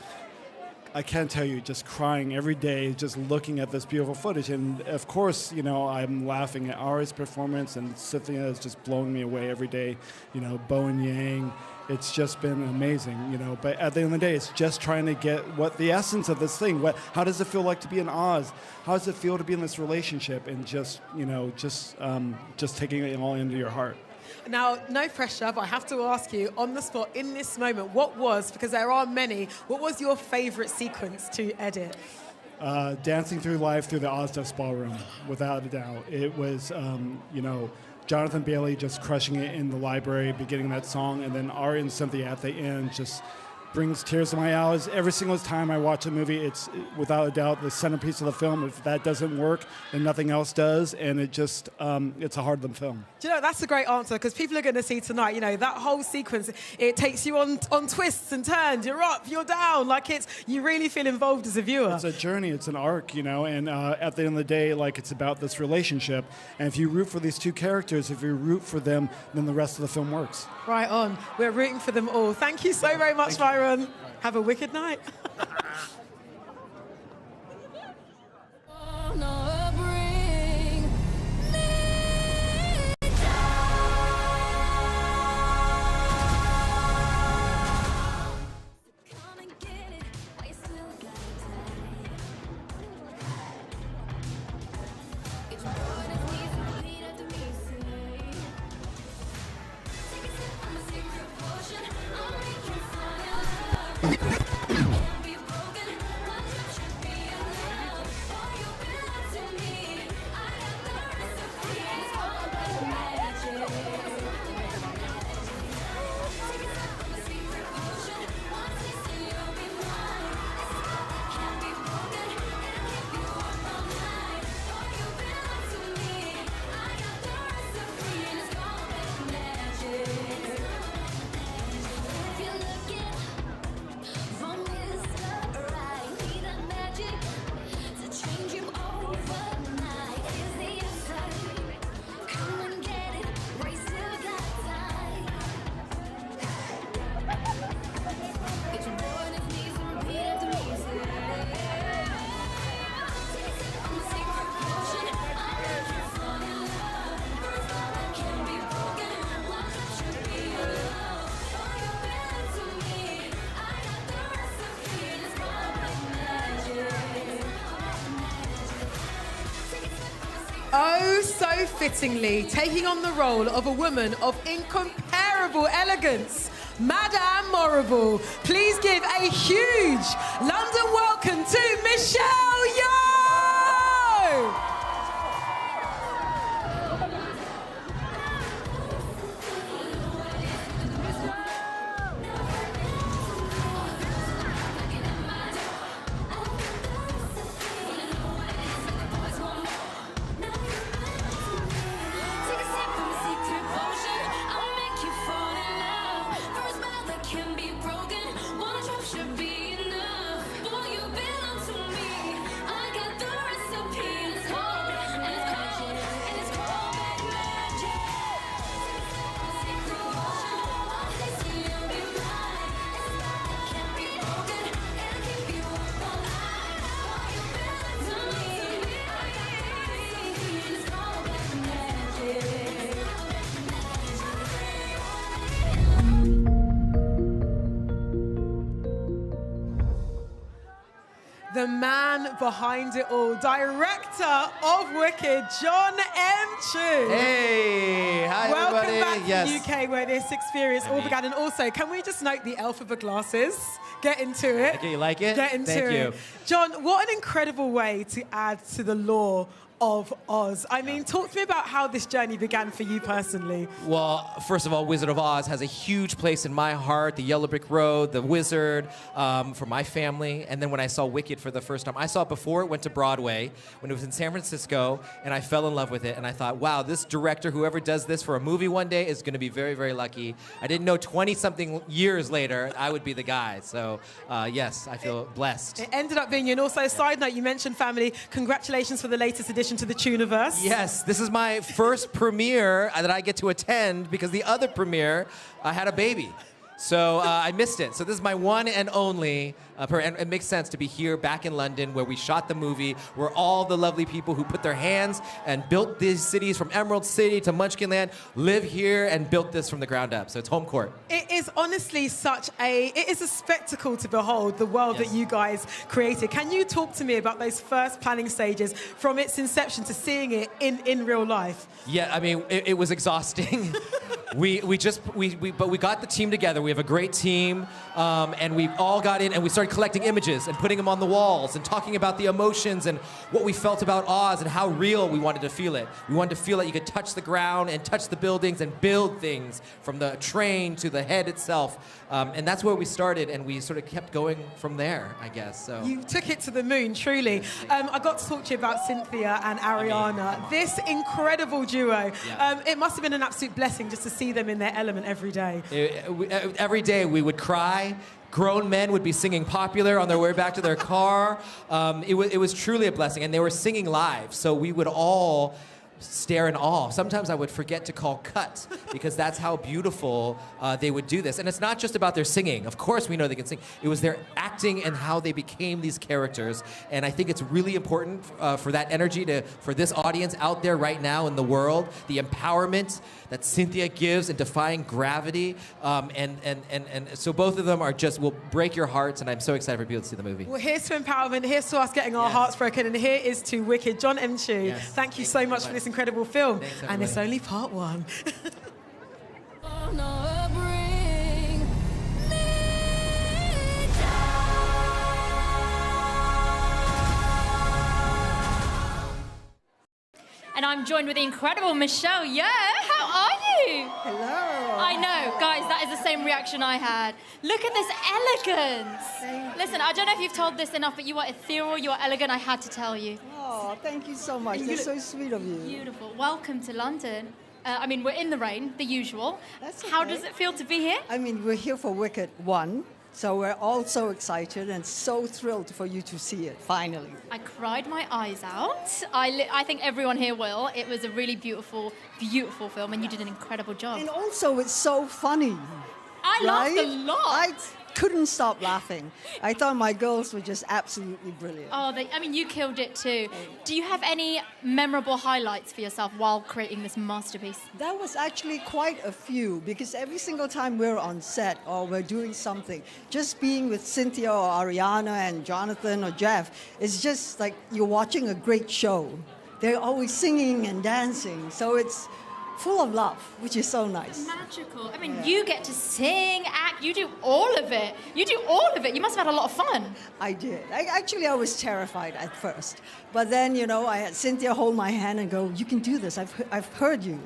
R: I can't tell you, just crying every day, just looking at this beautiful footage. And of course, you know, I'm laughing at Ari's performance, and Cynthia is just blowing me away every day. You know, Bo and Yang, it's just been amazing, you know. But at the end of the day, it's just trying to get what the essence of this thing, how does it feel like to be in Oz? How does it feel to be in this relationship? And just, you know, just taking it all into your heart.
C: Now, no pressure, but I have to ask you, on the spot, in this moment, because there are many, what was your favorite sequence to edit?
R: Dancing through life through the Ozdust Ballroom, without a doubt. It was, you know, Jonathan Bailey just crushing it in the library, beginning that song, and then Ari and Cynthia at the end just brings tears to my eyes. Every single time I watch a movie, it's without a doubt the centerpiece of the film. If that doesn't work, then nothing else does, and it just, it's a Hardland film.
C: Do you know, that's a great answer, because people are going to see tonight, you know, that whole sequence, it takes you on twists and turns. You're up, you're down, you really feel involved as a viewer.
R: It's a journey, it's an arc, you know, and at the end of the day, it's about this relationship, and if you root for these two characters, if you root for them, then the rest of the film works.
C: Right on. We're rooting for them all. Thank you so very much, Myron. Have a wicked night. Oh, so fittingly, taking on the role of a woman of incomparable elegance, Madame Morrible. Please give a huge London welcome to Michelle Yeoh! The man behind it all, director of Wicked, John M. Chu.
K: Hey, hi
C: Welcome
K: everybody.
C: back
K: Yes.
C: to the UK where this experience all began. And also, can we just note the Elphaba glasses? Get into it.
K: Okay, you like it?
C: Get into
K: Thank
C: it.
K: you.
C: John, what an incredible way to add to the lore of Oz. I mean, talk to me about how this journey began for you personally.
K: Well, first of all, Wizard of Oz has a huge place in my heart. The Yellow Brick Road, the Wizard, for my family. And then when I saw Wicked for the first time, I saw it before it went to Broadway, when it was in San Francisco, and I fell in love with it. And I thought, wow, this director, whoever does this for a movie one day, is going to be very, very lucky. I didn't know 20-something years later I would be the guy. So, yes, I feel blessed.
C: It ended up being you. And also, side note, you mentioned family. Congratulations for the latest edition to the Tuniverse.
K: Yes, this is my first premiere that I get to attend because the other premiere, I had a baby. So I missed it. So this is my one and only, and it makes sense to be here back in London where we shot the movie, where all the lovely people who put their hands and built these cities from Emerald City to Munchkinland live here and built this from the ground up. So it's home court.
C: It is honestly it is a spectacle to behold the world that you guys created. Can you talk to me about those first planning stages from its inception to seeing it in real life?
K: Yeah, I mean, it was exhausting. But we got the team together. We have a great team, and we all got in and we started collecting images and putting them on the walls and talking about the emotions and what we felt about Oz and how real we wanted to feel it. We wanted to feel that you could touch the ground and touch the buildings and build things from the train to the head itself. And that's where we started, and we sort of kept going from there, I guess. So
C: you took it to the moon, truly. I got to talk to you about Cynthia and Ariana. This incredible duo. It must have been an absolute blessing just to see them in their element every day.
K: Every day we would cry. Grown men would be singing Popular on their way back to their car. It was truly a blessing, and they were singing live, so we would all stare in awe. Sometimes I would forget to call cut because that's how beautiful they would do this. And it's not just about their singing. Of course we know they can sing. It was their acting and how they became these characters. And I think it's really important for that energy for this audience out there right now in the world, the empowerment that Cynthia gives in defying gravity. And so both of them will break your hearts, and I'm so excited for people to see the movie.
C: Well, here's to empowerment, here's to us getting our hearts broken, and here is to Wicked. John M. Chu, thank you so much for this incredible film.
K: Thanks,
C: and it's only part one.
H: I'm joined with the incredible Michelle Yeoh. How are you?
S: Hello.
H: I know, guys, that is the same reaction I had. Look at this elegance. Listen, I don't know if you've told this enough, but you are ethereal, you are elegant. I had to tell you.
S: Oh, thank you so much. That's so sweet of you.
H: Beautiful. Welcome to London. I mean, we're in the rain, the usual.
S: That's okay.
H: How does it feel to be here?
S: I mean, we're here for Wicked 1, so we're all so excited and so thrilled for you to see it, finally.
H: I cried my eyes out. I think everyone here will. It was a really beautiful, beautiful film, and you did an incredible job.
S: And also, it's so funny.
H: I laughed a lot.
S: I couldn't stop laughing. I thought my girls were just absolutely brilliant.
H: Oh, you killed it too. Do you have any memorable highlights for yourself while creating this masterpiece?
S: That was actually quite a few, because every single time we're on set or we're doing something, just being with Cynthia or Ariana and Jonathan or Jeff, it's just like you're watching a great show. They're always singing and dancing, so it's full of love, which is so nice.
H: Magical. I mean, you get to sing, act, you do all of it. You do all of it. You must have had a lot of fun.
S: I did. I was terrified at first. But then, I had Cynthia hold my hand and go, you can do this. I've heard you.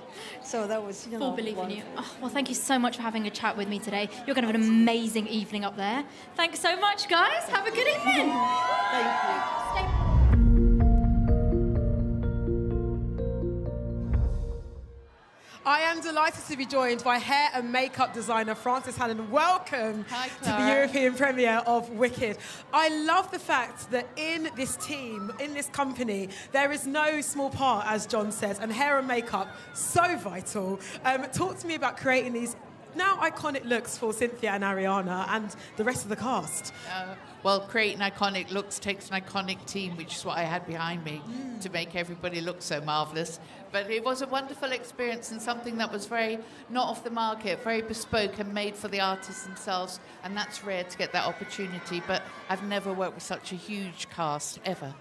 S: So that was,
H: Full belief in you. Oh, well, thank you so much for having a chat with me today. You're going to have an amazing evening up there. Thanks so much, guys. Have a good evening.
S: Thank you.
C: I am delighted to be joined by hair and makeup designer Frances Hannon. Welcome to the European premiere of Wicked. I love the fact that in this team, in this company, there is no small part, as John says, and hair and makeup, so vital. Talk to me about creating these now iconic looks for Cynthia and Ariana and the rest of the cast.
T: Well, creating iconic looks takes an iconic team, which is what I had behind me to make everybody look so marvellous. But it was a wonderful experience and something that was very not off the market, very bespoke and made for the artists themselves. And that's rare to get that opportunity. But I've never worked with such a huge cast, ever.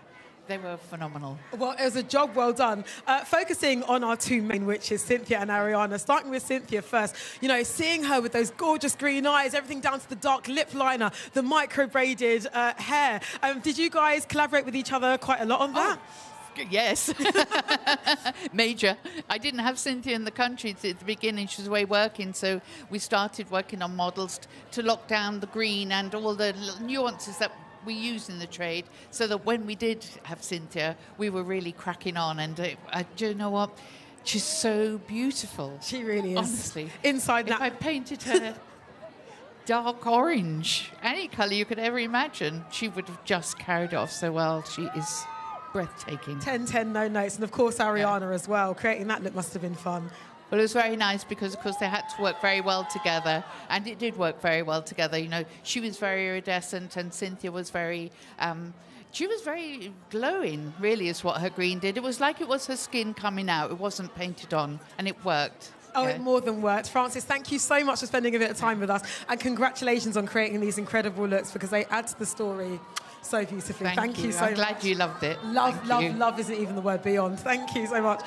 T: They were phenomenal.
C: Well, it was a job well done. Focusing on our two main witches, Cynthia and Ariana, starting with Cynthia first. Seeing her with those gorgeous green eyes, everything down to the dark lip liner, the micro-braided hair. Did you guys collaborate with each other quite a lot on that?
T: Yes. Major. I didn't have Cynthia in the country at the beginning. She was away working, so we started working on models to lock down the green and all the nuances that we use in the trade, so that when we did have Cynthia, we were really cracking on. And do you know what? She's so beautiful.
C: She really is.
T: Honestly.
C: Inside
T: if I painted her dark orange, any colour you could ever imagine, she would have just carried off so well. She is breathtaking.
C: 10-10, no notes. And of course, Ariana as well. Creating that look must have been fun.
T: Well, it was very nice because, of course, they had to work very well together, and it did work very well together. She was very iridescent, and Cynthia was very, she was very glowing, really, is what her green did. It was like it was her skin coming out. It wasn't painted on, and it worked.
C: Oh, it more than worked. Frances, thank you so much for spending a bit of time with us, and congratulations on creating these incredible looks, because they add to the story so beautifully. Thank you so much.
T: I'm glad you loved it.
C: Love isn't even the word beyond. Thank you so much.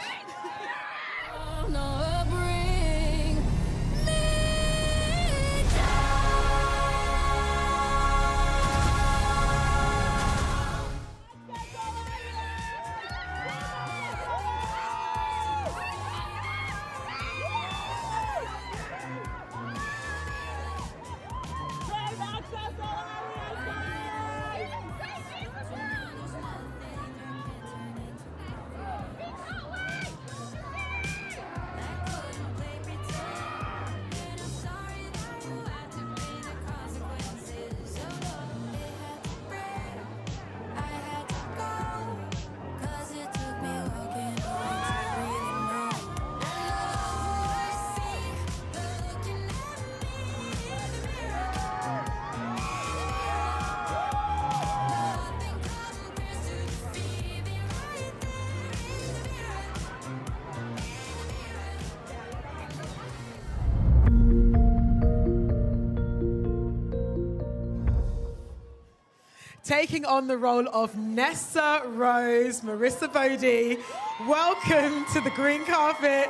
C: Taking on the role of Nessa Rose, Marissa Bode. Welcome to the green carpet.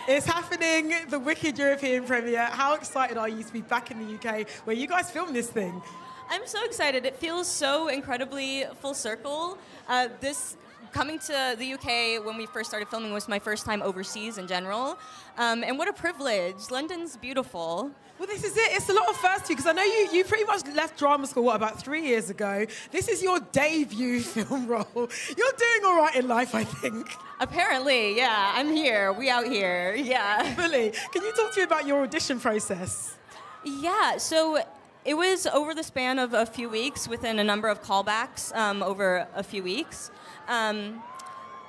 C: It's happening, the Wicked European premiere. How excited are you to be back in the UK where you guys filmed this thing?
U: I'm so excited. It feels so incredibly full circle. This
O: coming to the UK when we first started filming was my first time overseas in general. And what a privilege. London's beautiful.
C: Well, this is it. It's a lot of firsts because I know you pretty much left drama school, about 3 years ago. This is your debut film role. You're doing all right in life, I think.
O: Apparently, yeah. I'm here. We out here. Yeah.
C: Fully. Can you talk to me about your audition process?
O: Yeah, so it was over the span of a few weeks within a number of callbacks over a few weeks.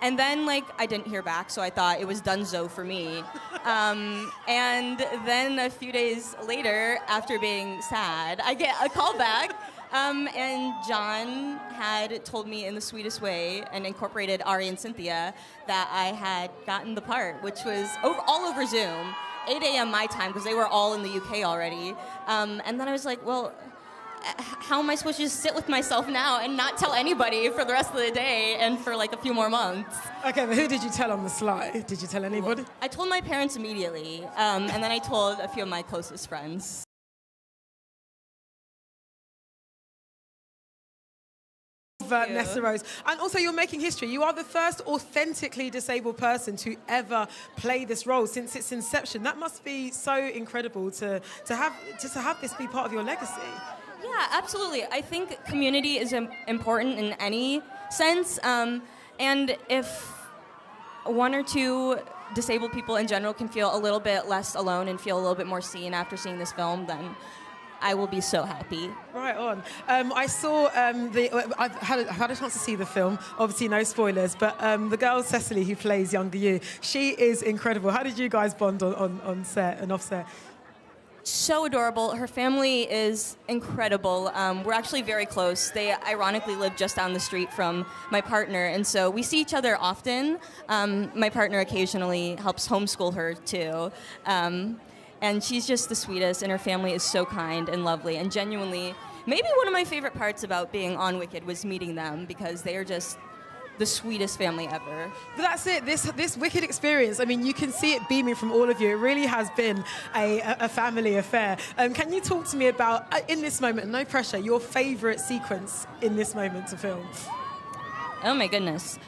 O: And then, I didn't hear back, so I thought it was donezo for me. And then a few days later, after being sad, I get a call back. And John had told me in the sweetest way and incorporated Ari and Cynthia that I had gotten the part, which was all over Zoom, 8 a.m. my time, because they were all in the UK already. And then I was like, well, how am I supposed to just sit with myself now and not tell anybody for the rest of the day and for a few more months?
C: Okay, but who did you tell on the sly? Did you tell anybody?
O: I told my parents immediately, and then I told a few of my closest friends.
C: Nessa Rose. And also, you're making history. You are the first authentically disabled person to ever play this role since its inception. That must be so incredible to have this be part of your legacy.
O: Yeah, absolutely. I think community is important in any sense. And if one or two disabled people in general can feel a little bit less alone and feel a little bit more seen after seeing this film, then I will be so happy.
C: Right on. I saw I've had a chance to see the film. Obviously, no spoilers. But the girl Cecily, who plays younger Yeoh, she is incredible. How did you guys bond on set and off set?
O: So adorable. Her family is incredible. We're actually very close. They ironically live just down the street from my partner, and so we see each other often. My partner occasionally helps homeschool her too. And she's just the sweetest, and her family is so kind and lovely, and genuinely, maybe one of my favorite parts about being on Wicked was meeting them, because they are just the sweetest family ever.
C: But that's it, this Wicked experience, I mean, you can see it beaming from all of you. It really has been a family affair. Can you talk to me about, in this moment, no pressure, your favorite sequence in this moment to film?
O: Oh my goodness.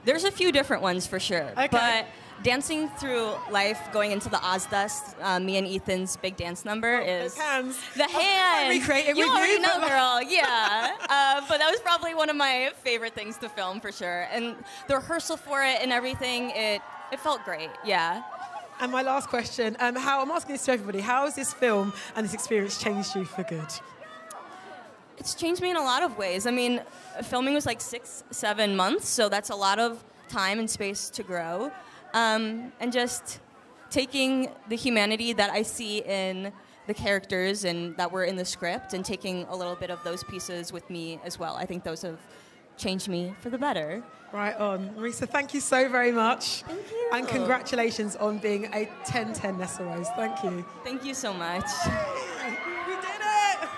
O: There's a few different ones for sure.
C: Okay.
O: But dancing through life, going into the Ozfest, me and Ethan's big dance number is
C: hands.
O: The hands.
C: Recreate it
O: You
C: with
O: already
C: you,
O: know,
C: but-
O: girl. Yeah. But that was probably one of my favorite things to film for sure. And the rehearsal for it and everything, it felt great. Yeah.
C: And my last question, I'm asking this to everybody, how has this film and this experience changed you for good?
O: It's changed me in a lot of ways. I mean, filming was 6-7 months, so that's a lot of time and space to grow. And just taking the humanity that I see in the characters and that were in the script and taking a little bit of those pieces with me as well. I think those have changed me for the better.
C: Right on. Marissa, thank you so very much.
O: Thank you.
C: And congratulations on being a 10-10 Nessa Rose. Thank you.
O: Thank you so much.
C: We did it!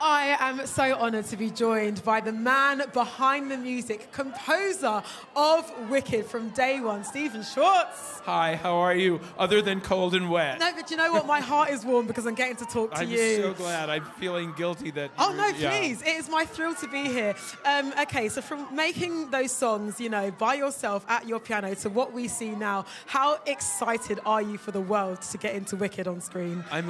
C: I am so honoured to be joined by the man behind the music, composer of Wicked from day one, Stephen Schwartz.
U: Hi, how are you? Other than cold and wet.
C: No, but you know what? My heart is warm because I'm getting to talk to
U: I'm
C: you.
U: so glad. I'm feeling guilty that.
C: Oh, no,
U: yeah.
C: please. It is my thrill to be here. Okay, so from making those songs, by yourself at your piano to what we see now, how excited are you for the world to get into Wicked on screen?
U: I'm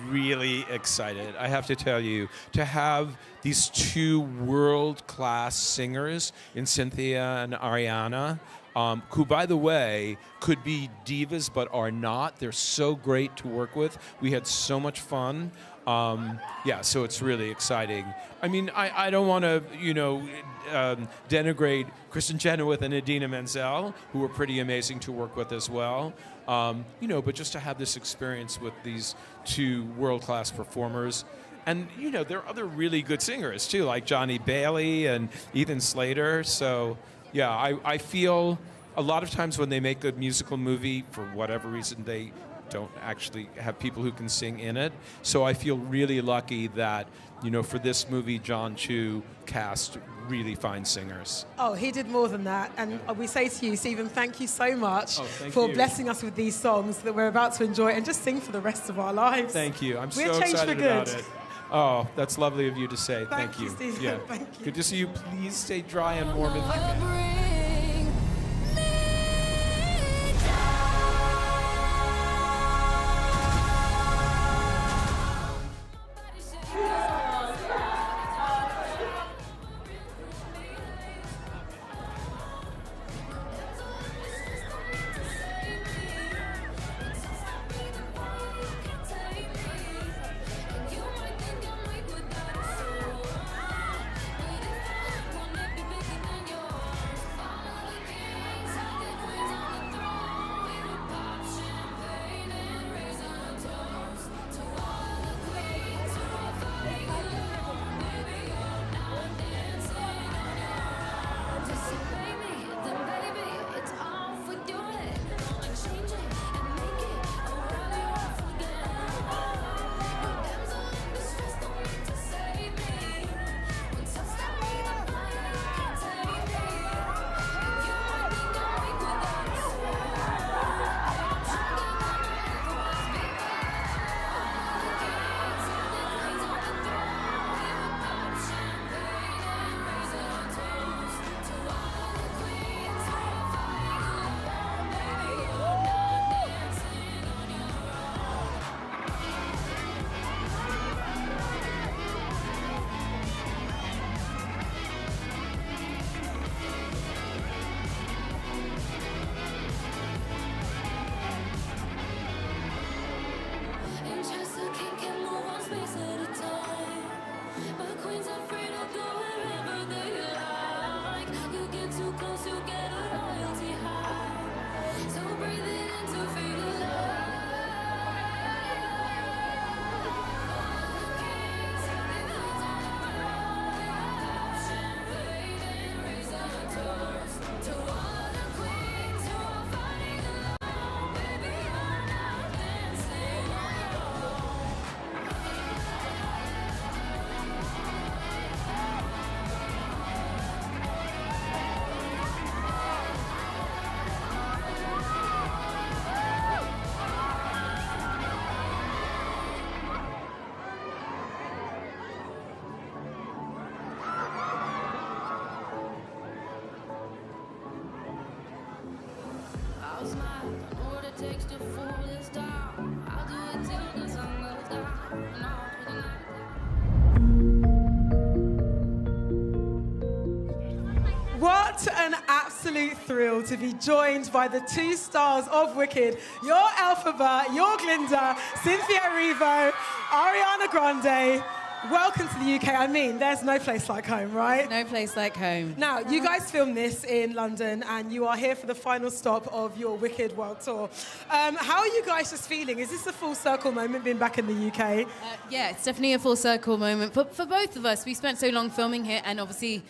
U: really excited. I have to tell you, to have these two world-class singers in Cynthia and Ariana who, by the way, could be divas but are not. They're so great to work with. We had so much fun. So it's really exciting. I mean, I don't want to, denigrate Kristen Chenoweth and Idina Menzel, who were pretty amazing to work with as well. But just to have this experience with these two world-class performers. And, there are other really good singers, too, like Johnny Bailey and Ethan Slater. So, yeah, I feel a lot of times when they make a musical movie, for whatever reason, they don't actually have people who can sing in it. So I feel really lucky that, for this movie, John Chu cast really fine singers.
C: Oh, he did more than that. And we say to you, Stephen, thank you so much for blessing us with these songs that we're about to enjoy and just sing for the rest of our lives.
U: Thank you. I'm
C: We're
U: so
C: changed
U: excited
C: for good.
U: about it. Oh, that's lovely of you to say.
C: Thank you, Stephen.
U: Yeah.
C: Thank you.
U: Good to see you. Please stay dry and warm if you can.
C: What an absolute thrill to be joined by the two stars of Wicked, your Elphaba, your Glinda, Cynthia Erivo, Ariana Grande. Welcome to the UK. I mean, there's no place like home, right?
D: No place like home.
C: Now, you guys filmed this in London and you are here for the final stop of your Wicked World Tour. How are you guys just feeling? Is this a full circle moment being back in the UK?
D: Yeah, it's definitely a full circle moment. But for both of us, we spent so long filming here, and obviously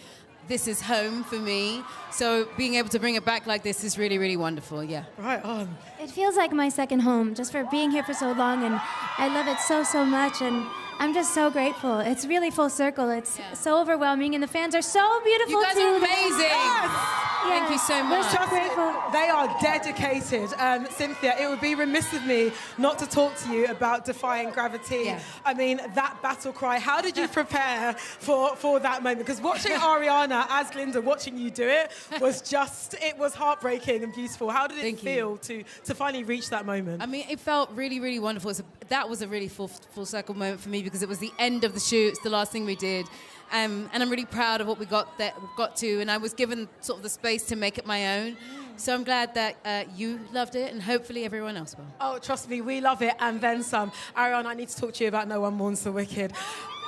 D: this is home for me. So being able to bring it back like this is really, really wonderful, yeah.
C: Right on.
V: It feels like my second home, just for being here for so long, and I love it so, so much, and I'm just so grateful. It's really full circle. It's so overwhelming, and the fans are so beautiful,
D: You guys
V: too.
D: are amazing.
V: Yes.
D: Thank you so much.
V: We're so grateful.
C: They are dedicated. Cynthia, it would be remiss of me not to talk to you about Defying Gravity.
D: Yeah.
C: I mean, that battle cry, how did you prepare for that moment? Because watching Ariana as Glinda, watching you do it, it was heartbreaking and beautiful. How did it feel to finally reach that moment?
D: I mean, it felt really, really wonderful. that was a really full circle moment for me because it was the end of the shoot. It's the last thing we did. And I'm really proud of what we got to, and I was given sort of the space to make it my own. So I'm glad that you loved it, and hopefully everyone else will.
C: Oh, trust me, we love it, and then some. Ariana, I need to talk to you about No One Mourns the Wicked.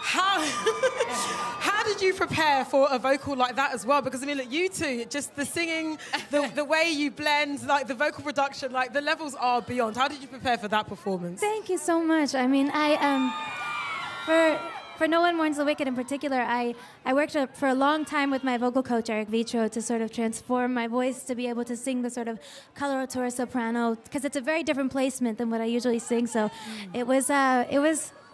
C: How did you prepare for a vocal like that as well? Because, I mean, look, you two, just the singing, the way you blend, like the vocal production, like the levels are beyond. How did you prepare for that performance?
V: Thank you so much. I mean, for No One Mourns the Wicked in particular, I worked for a long time with my vocal coach, Eric Vitro, to sort of transform my voice to be able to sing the sort of coloratura soprano, because it's a very different placement than what I usually sing. So it was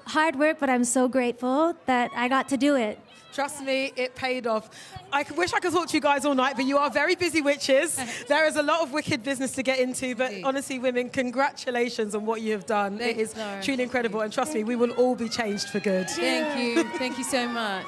V: hard work, but I'm so grateful that I got to do it.
C: Trust me, it paid off. I wish I could talk to you guys all night, but you are very busy witches. There is a lot of wicked business to get into, but honestly, women, congratulations on what you have done.
D: Thanks,
C: it is
D: Laura.
C: truly incredible, and trust me, we will all be changed for good.
D: Thank you. Thank you so much.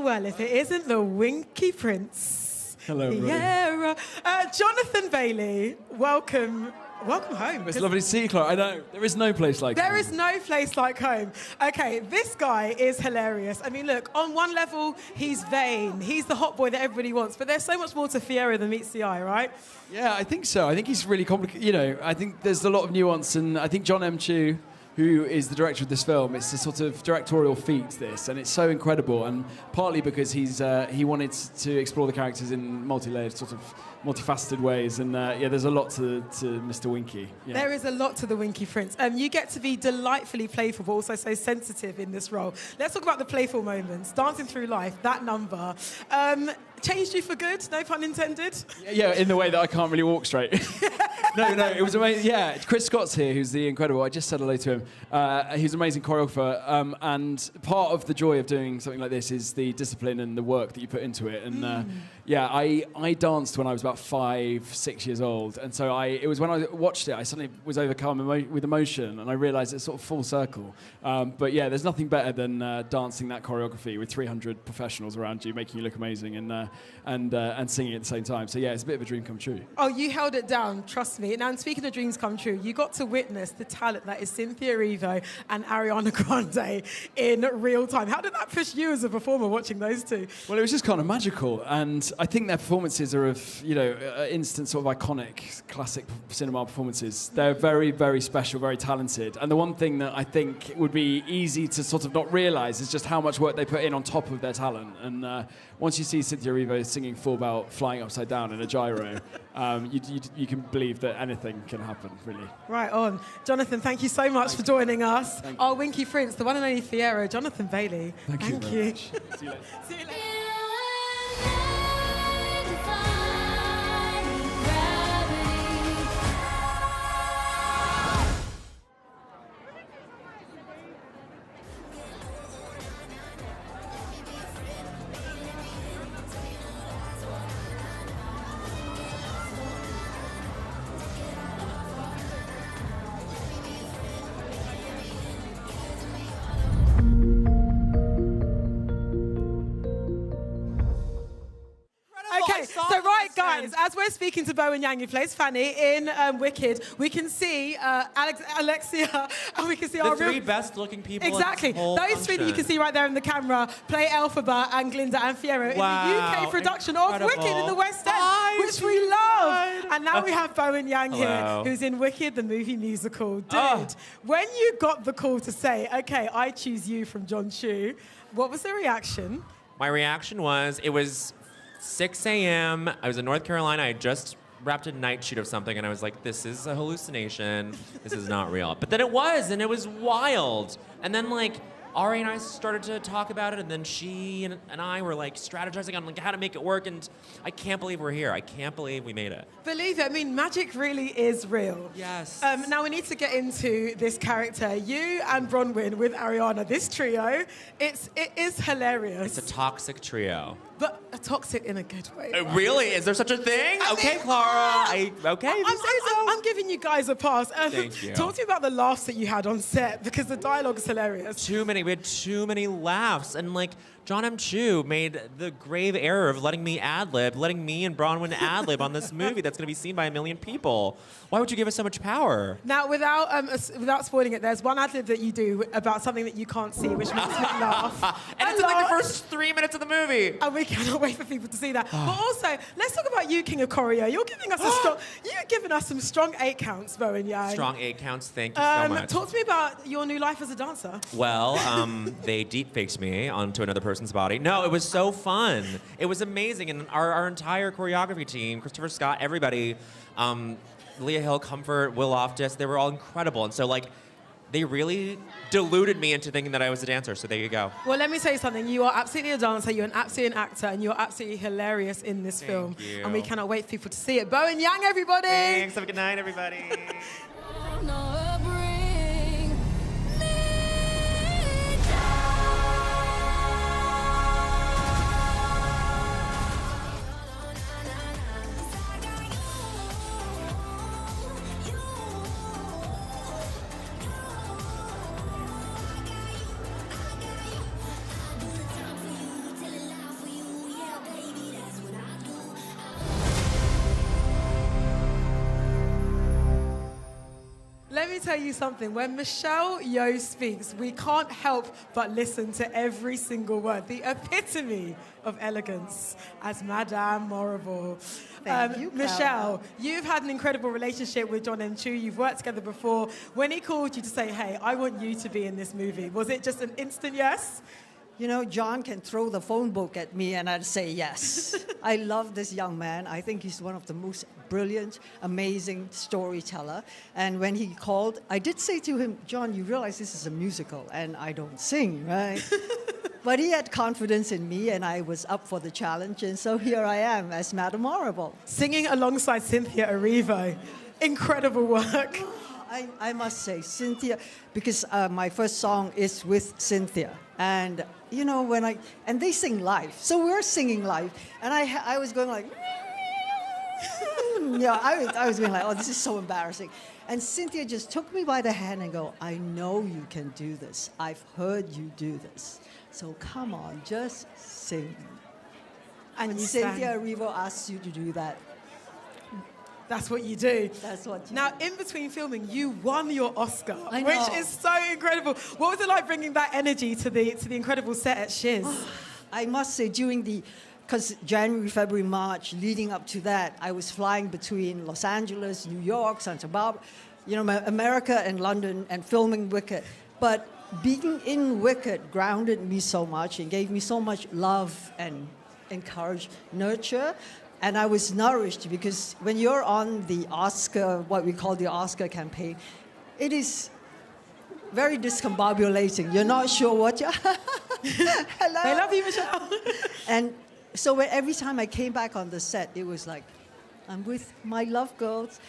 C: Well, if it isn't the Winky Prince.
N: Hello, everybody.
C: Yeah, Jonathan Bailey, welcome home.
N: It's lovely to see you, Clara. I know, there is no place like
C: There
N: home.
C: is no place like home. Okay, this guy is hilarious. I mean, look, on one level, he's vain. He's the hot boy that everybody wants, but there's so much more to Fiero than meets the eye, right?
N: Yeah, I think so. I think he's really complicated. You know, I think there's a lot of nuance, and I think John M. Chu, who is the director of this film, it's a sort of directorial feat, this, and it's so incredible, and partly because he wanted to explore the characters in multi-layered, sort of multifaceted ways, and there's a lot to Mr. Winky. Yeah.
C: There is a lot to the Winky Prince. You get to be delightfully playful, but also so sensitive in this role. Let's talk about the playful moments. Dancing Through Life, that number. Changed you for good, no pun intended?
N: Yeah, in the way that I can't really walk straight. No, it was amazing. Yeah, Chris Scott's here, who's the incredible. I just said hello to him. He's an amazing choreographer, and part of the joy of doing something like this is the discipline and the work that you put into it. And I danced when I was about 5-6 years old, and so it was when I watched it, I suddenly was overcome with emotion, and I realised it's sort of full circle. But yeah, there's nothing better than dancing that choreography with 300 professionals around you, making you look amazing, and singing at the same time. So yeah, it's a bit of a dream come true.
C: Oh, you held it down, trust me. Now, and speaking of dreams come true, you got to witness the talent that is Cynthia Erivo and Ariana Grande in real time. How did that push you as a performer watching those two?
N: Well, it was just kind of magical, and I think their performances are of, instant sort of iconic, classic cinema performances. They're very, very special, very talented, and the one thing that I think would be easy to sort of not realise is just how much work they put in on top of their talent. And once you see Cynthia Erivo singing Full Belt flying upside down in a gyro, you can believe that anything can happen, really.
C: Right on. Jonathan, thank you so much for joining us. Our Winky Prince, the one and only Fiero, Jonathan Bailey.
N: Thank you very much. See you later.
C: See you later. as we're speaking to Bronwyn James, who plays Fanny in Wicked, we can see Alexia, and we can see our
M: The three best-looking people.
C: Exactly.
M: In this whole
C: Those three that you can see right there in the camera play Elphaba and Glinda and Fiero in the UK production of Wicked in the West End, which we love. And now we have Bronwyn James here, who's in Wicked, the movie musical. Dude, when you got the call to say, okay, I choose you from John Chu, what was the reaction?
M: My reaction was, it was 6 a.m. I was in North Carolina. I had just wrapped a night shoot of something, and I was like, this is a hallucination. This is not real. But then it was, and it was wild. And then, like, Ari and I started to talk about it, and then she and I were, like, strategizing on, like, how to make it work, and I can't believe we're here. I can't believe we made it.
C: Believe it. I mean, magic really is real.
M: Yes.
C: Now we need to get into this character. You and Bronwyn with Ariana, this trio, it is hilarious.
M: It's a toxic trio.
C: But a toxic in a good way.
M: Really? Is there such a thing? Okay, Clara.
C: I'm giving you guys a pass.
M: Thank you.
C: Talk to me about the laughs that you had on set, because the dialogue is hilarious.
M: Too many. We had too many laughs. And, like, John M. Chu made the grave error of letting me ad-lib, letting me and Bronwyn ad-lib on this movie that's going to be seen by 1 million people. Why would you give us so much power?
C: Now, without spoiling it, there's one ad-lib that you do about something that you can't see, which makes me laugh.
M: And it's in, like, the first 3 minutes of the movie.
C: And we cannot wait for people to see that. But also, let's talk about you, King of Choreo. You're giving us some strong 8 counts, Bronwyn James.
M: Strong 8 counts. Thank you so much.
C: Talk to me about your new life as a dancer.
M: Well, they deep-faked me onto another person's body. No, it was so fun. It was amazing. And our entire choreography team, Christopher Scott, everybody, Leah Hill, Comfort, Will Loftus, they were all incredible. And so, like, they really deluded me into thinking that I was a dancer. So there you go.
C: Well, let me say something. You are absolutely a dancer, you're absolutely an actor, and you're absolutely hilarious in this film.
M: you.
C: And we cannot wait for people to see it. Bronwyn James, everybody!
M: Thanks. Have a good night, everybody.
C: Let me tell you something. When Michelle Yeoh speaks, we can't help but listen to every single word. The epitome of elegance as Madame Morrible.
S: Thank you,
C: Michelle, you've had an incredible relationship with John M. Chu. You've worked together before. When he called you to say, hey, I want you to be in this movie, was it just an instant yes?
S: You know, John can throw the phone book at me and I'd say yes. I love this young man. I think he's one of the most brilliant, amazing storyteller. And when he called, I did say to him, John, you realize this is a musical and I don't sing, right? But he had confidence in me and I was up for the challenge. And so here I am as Madame Morrible.
C: Singing alongside Cynthia Erivo. Incredible work.
S: I must say, Cynthia, because my first song is with Cynthia. And, you know, and they sing live. So we're singing live. And I was going like, I was going like, oh, this is so embarrassing. And Cynthia just took me by the hand and go, I know you can do this. I've heard you do this. So come on, just sing. And when Cynthia Erivo asks you to do that,
C: that's what you do.
S: That's what you
C: Now, in between filming, you won your Oscar, which is so incredible. What was it like bringing that energy to the incredible set at Shiz?
S: I must say, because January, February, March, leading up to that, I was flying between Los Angeles, New York, Santa Barbara, America and London, and filming Wicked. But being in Wicked grounded me so much and gave me so much love and encourage, nurture. And I was nourished because when you're on the Oscar, what we call the Oscar campaign, it is very discombobulating. You're not sure what you're... Hello.
C: I love you, Michelle.
S: And so every time I came back on the set, it was like, I'm with my love girls.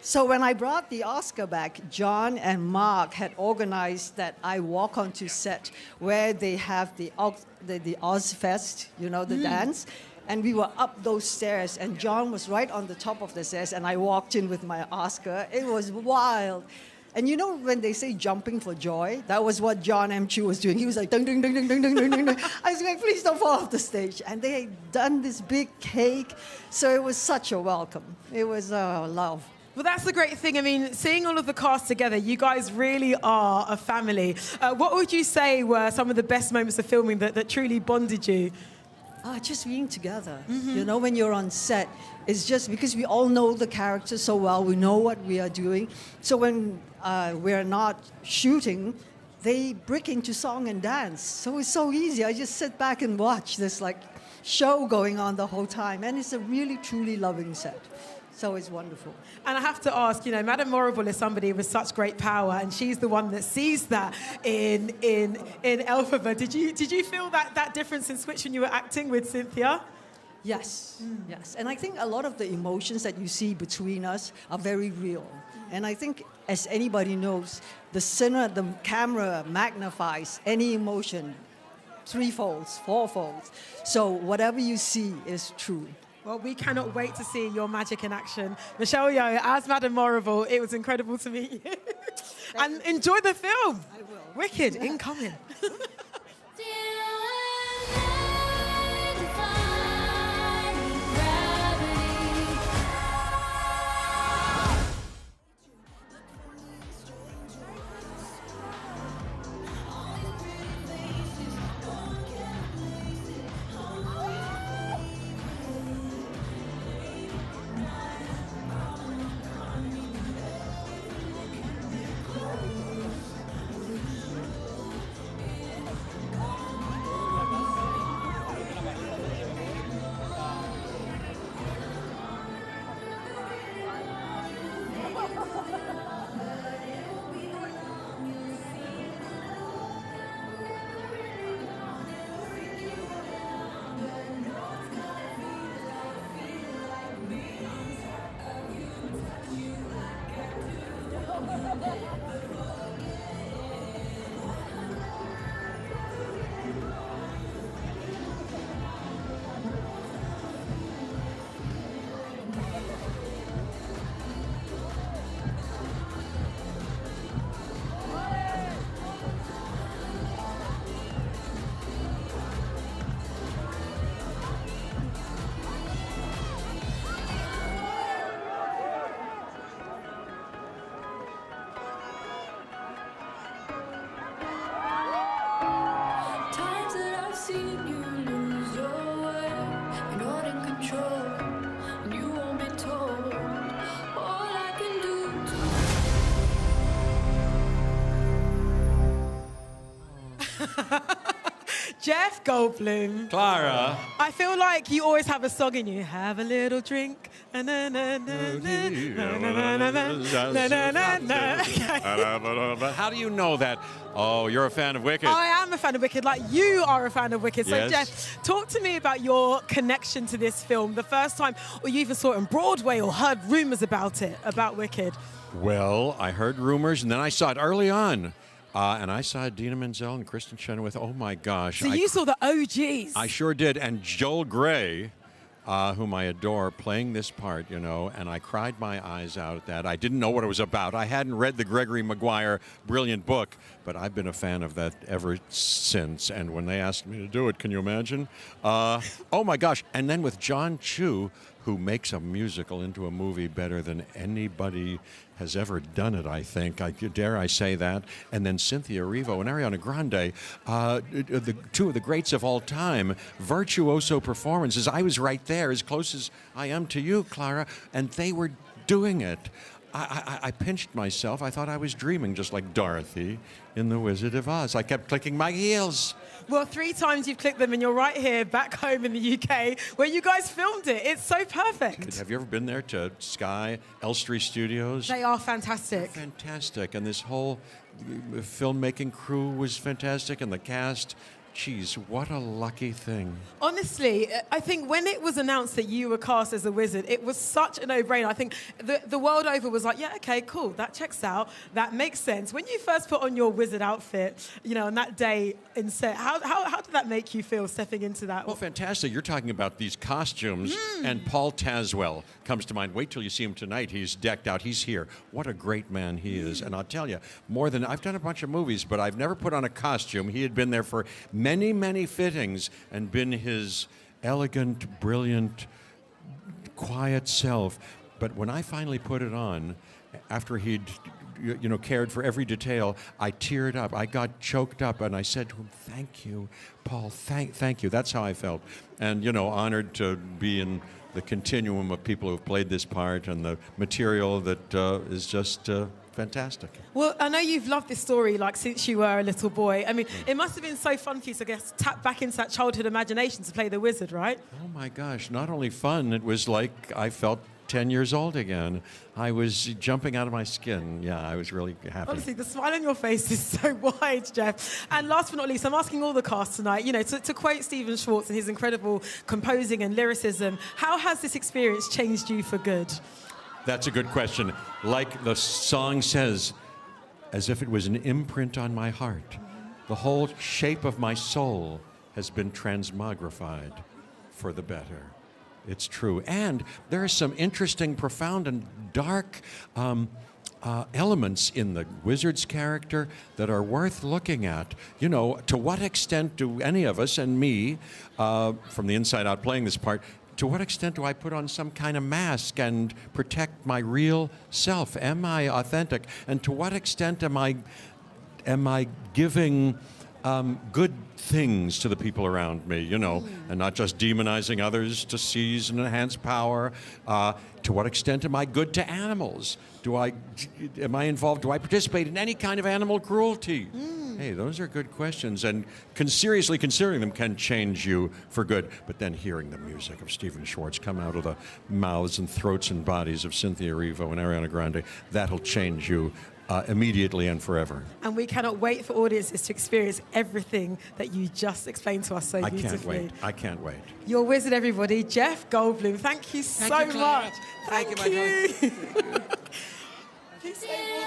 S: So when I brought the Oscar back, John and Mark had organized that I walk onto set where they have the Ozfest, the dance. And we were up those stairs, and John was right on the top of the stairs, and I walked in with my Oscar. It was wild. And you know when they say jumping for joy, that was what John M. Chu was doing. He was like, ding, ding, ding, ding, ding, ding, ding, ding, ding. I was like, please don't fall off the stage. And they had done this big cake. So it was such a welcome. It was love.
C: Well, that's the great thing. I mean, seeing all of the cast together, you guys really are a family. What would you say were some of the best moments of filming that truly bonded you?
S: Just being together. You know, when you're on set, it's just because we all know the characters so well, we know what we are doing. So when we're not shooting, they break into song and dance. So it's so easy. I just sit back and watch this like show going on the whole time. And it's a really, truly loving set. So it's wonderful.
C: And I have to ask, you know, Madame Morrible is somebody with such great power, and she's the one that sees that in Elphaba. Did you feel that difference in switch when you were acting with Cynthia?
S: Yes, yes. And I think a lot of the emotions that you see between us are very real. And I think, as anybody knows, the camera magnifies any emotion threefolds, fourfolds. So whatever you see is true.
C: Well, we cannot wait to see your magic in action. Michelle Yeoh, as Madame Morrible, it was incredible to meet you. And enjoy the film. I will. Wicked, incoming. Jeff Goldblum.
L: Clara.
C: I feel like you always have a song in you. Have a little drink. Na, na, na, na, na, na, na, na, na, na.
L: How do you know that? Oh, you're a fan of Wicked.
C: I am a fan of Wicked, like you are a fan of Wicked. So,
L: Yes.
C: Jeff, talk to me about your connection to this film. The first time, or you even saw it on Broadway or heard rumors about it, about Wicked.
L: Well, I heard rumors, and then I saw it early on. And I saw Idina Menzel and Kristen Chenoweth. Oh, my gosh.
C: So you saw the OGs.
L: I sure did. And Joel Grey, whom I adore, playing this part, you know, and I cried my eyes out at that. I didn't know what it was about. I hadn't read the Gregory Maguire brilliant book, but I've been a fan of that ever since. And when they asked me to do it, can you imagine? Oh, my gosh. And then with John Chu, who makes a musical into a movie better than anybody has ever done it, I think. Dare I say that? And then Cynthia Erivo and Ariana Grande, the two of the greats of all time, virtuoso performances. I was right there, as close as I am to you, Clara, and they were doing it. I pinched myself. I thought I was dreaming, just like Dorothy in The Wizard of Oz. I kept clicking my heels.
C: Well, 3 times you've clicked them and you're right here back home in the UK where you guys filmed it. It's so perfect.
L: Have you ever been there to Sky, Elstree Studios?
C: They are fantastic.
L: Fantastic. And this whole filmmaking crew was fantastic, and the cast. Geez, what a lucky thing.
C: Honestly, I think when it was announced that you were cast as a wizard, it was such a no-brainer. I think the world over was like, yeah, okay, cool, that checks out, that makes sense. When you first put on your wizard outfit, you know, on that day in set, how did that make you feel stepping into that?
L: Well, fantastic. You're talking about these costumes, and Paul Tazwell comes to mind. Wait till you see him tonight. He's decked out. He's here. What a great man he is. And I'll tell you, I've done a bunch of movies, but I've never put on a costume. He had been there for many, many fittings and been his elegant, brilliant, quiet self. But when I finally put it on, after he'd cared for every detail, I teared up. I got choked up, and I said to him, "Thank you, Paul. Thank you." That's how I felt, and honored to be in the continuum of people who've played this part and the material that is just fantastic.
C: Well, I know you've loved this story since you were a little boy. I mean, it must have been so fun for you to tap back into that childhood imagination to play the wizard, right?
L: Oh my gosh! Not only fun, it was like I felt 10 years old again. I was jumping out of my skin. Yeah, I was really happy.
C: Honestly, the smile on your face is so wide, Jeff. And last but not least, I'm asking all the cast tonight, to quote Stephen Schwartz and his incredible composing and lyricism, how has this experience changed you for good?
L: That's a good question. Like the song says, as if it was an imprint on my heart, the whole shape of my soul has been transmogrified for the better. It's true. And there are some interesting, profound, and dark elements in the wizard's character that are worth looking at. To what extent do any of us, and me, from the inside out playing this part, to what extent do I put on some kind of mask and protect my real self? Am I authentic? And to what extent am I giving good things to the people around me, and not just demonizing others to seize and enhance power? To what extent am I good to animals? Am I involved? Do I participate in any kind of animal cruelty? Hey, those are good questions, and seriously considering them can change you for good. But then hearing the music of Stephen Schwartz come out of the mouths and throats and bodies of Cynthia Erivo and Ariana Grande, that'll change you immediately and forever.
C: And we cannot wait for audiences to experience everything that you just explained to us so beautifully.
L: I can't wait.
C: Your wizard, everybody, Jeff Goldblum. Thank you so much. Thank you. Please stay.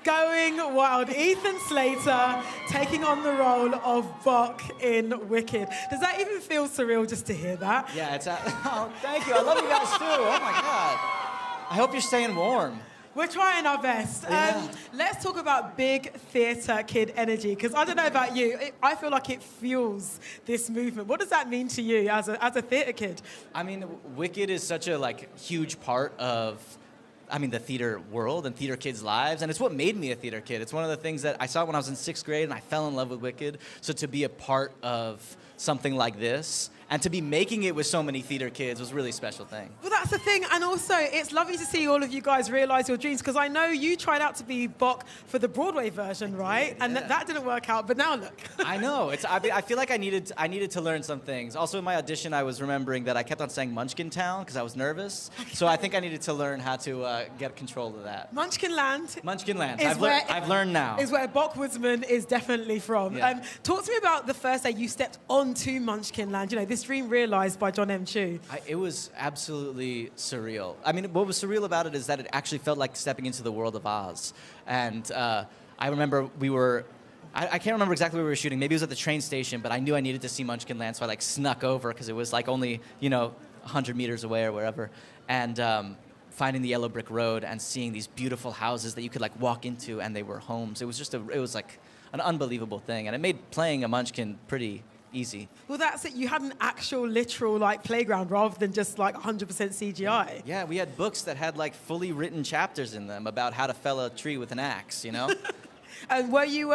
C: going wild. Ethan Slater taking on the role of Bok in Wicked. Does that even feel surreal just to hear that?
P: Yeah, it's. Oh, thank you. I love you guys too. Oh my God. I hope you're staying warm.
C: We're trying our best.
P: Yeah.
C: Let's talk about big theatre kid energy, because I don't know about you, I feel like it fuels this movement. What does that mean to you as a theatre kid?
P: I mean, Wicked is such a huge part of, the theater world and theater kids' lives, and it's what made me a theater kid. It's one of the things that I saw when I was in 6th grade, and I fell in love with Wicked. So to be a part of something like this, and to be making it with so many theater kids was a really special thing.
C: Well, that's the thing, and also it's lovely to see all of you guys realise your dreams, because I know you tried out to be Bok for the Broadway version, right? And that didn't work out, but now look.
P: I know. I feel like I needed to learn some things. Also, in my audition, I was remembering that I kept on saying Munchkin Town because I was nervous. So I think I needed to learn how to get control of that.
C: Munchkin Land.
P: Munchkin Land. I've learned now.
C: Is where Bok Woodsman is definitely from.
P: Yeah.
C: Talk to me about the first day you stepped onto Munchkin Land. You know, this dream realised by John M. Chu.
P: It was absolutely surreal. I mean, what was surreal about it is that it actually felt like stepping into the world of Oz. And I remember I can't remember exactly where we were shooting. Maybe it was at the train station, but I knew I needed to see Munchkin Land, so I snuck over because it was only 100 meters away or wherever. And finding the yellow brick road and seeing these beautiful houses that you could walk into, and they were homes. It was just an unbelievable thing, and it made playing a Munchkin pretty easy.
C: Well, that's it. You had an actual, literal, playground rather than just 100% CGI.
P: Yeah, we had books that had fully written chapters in them about how to fell a tree with an axe,
C: And were you,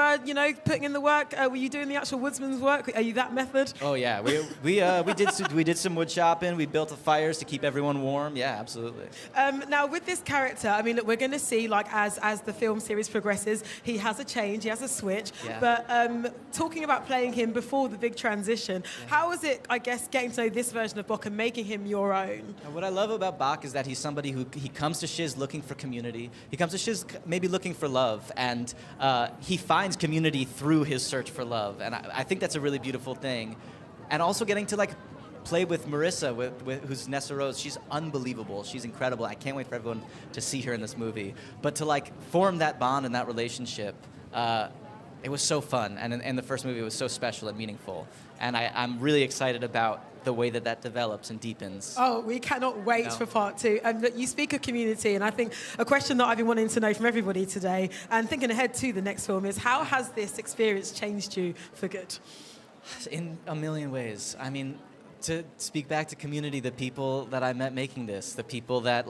C: putting in the work? Were you doing the actual woodsman's work? Are you that method?
P: Oh yeah, we did some wood chopping. We built the fires to keep everyone warm. Yeah, absolutely.
C: Now with this character, look, we're going to see as the film series progresses, he has a change, he has a switch.
P: Yeah.
C: But talking about playing him before the big transition, how was it? I guess getting to know this version of Bok and making him your own.
P: And what I love about Bok is that he's somebody he comes to Shiz looking for community. He comes to Shiz maybe looking for love, and he finds community through his search for love, and I think that's a really beautiful thing. And also getting to play with Marissa, who's Nessa Rose. She's unbelievable. She's incredible. I can't wait for everyone to see her in this movie. But to form that bond and that relationship, it was so fun. And in the first movie, it was so special and meaningful. And I'm really excited about the way that develops and deepens.
C: Oh, we cannot wait for part 2. And you speak of community, and I think a question that I've been wanting to know from everybody today, and thinking ahead to the next film, is how has this experience changed you for good?
P: In a million ways. I mean, to speak back to community, the people that I met making this, the people that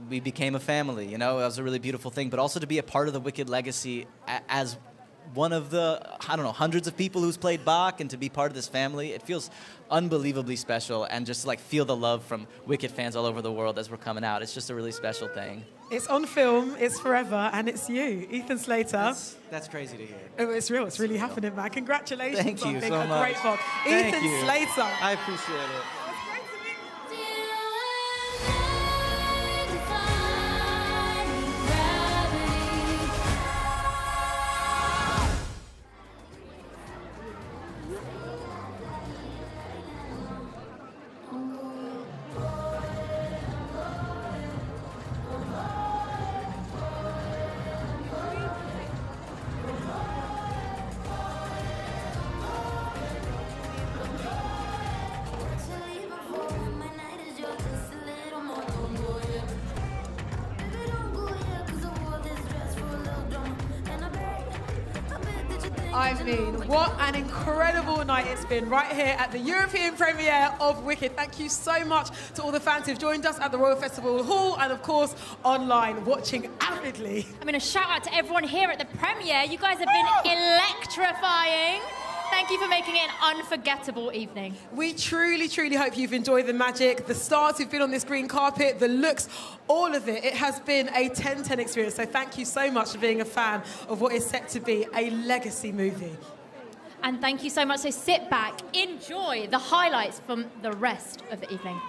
P: we became a family, it was a really beautiful thing, but also to be a part of the Wicked legacy as one of the, hundreds of people who's played Bok, and to be part of this family, it feels unbelievably special, and just feel the love from Wicked fans all over the world as we're coming out. It's just a really special thing.
C: It's on film, it's forever, and it's you, Ethan Slater.
P: That's crazy to hear.
C: Oh, it's real, it's really happening, man. Congratulations.
P: Thank you
C: on being
P: so
C: a
P: much.
C: great Bok.
P: Thank
C: Ethan
P: you.
C: Slater.
P: I appreciate it.
C: I mean, what an incredible night it's been right here at the European premiere of Wicked. Thank you so much to all the fans who've joined us at the Royal Festival Hall and, of course, online, watching avidly.
H: A shout out to everyone here at the premiere. You guys have been electrifying. Thank you for making it an unforgettable evening.
C: We truly, truly hope you've enjoyed the magic, the stars who've been on this green carpet, the looks, all of it. It has been a 10/10 experience, so thank you so much for being a fan of what is set to be a legacy movie.
H: And thank you so much. So sit back, enjoy the highlights from the rest of the evening.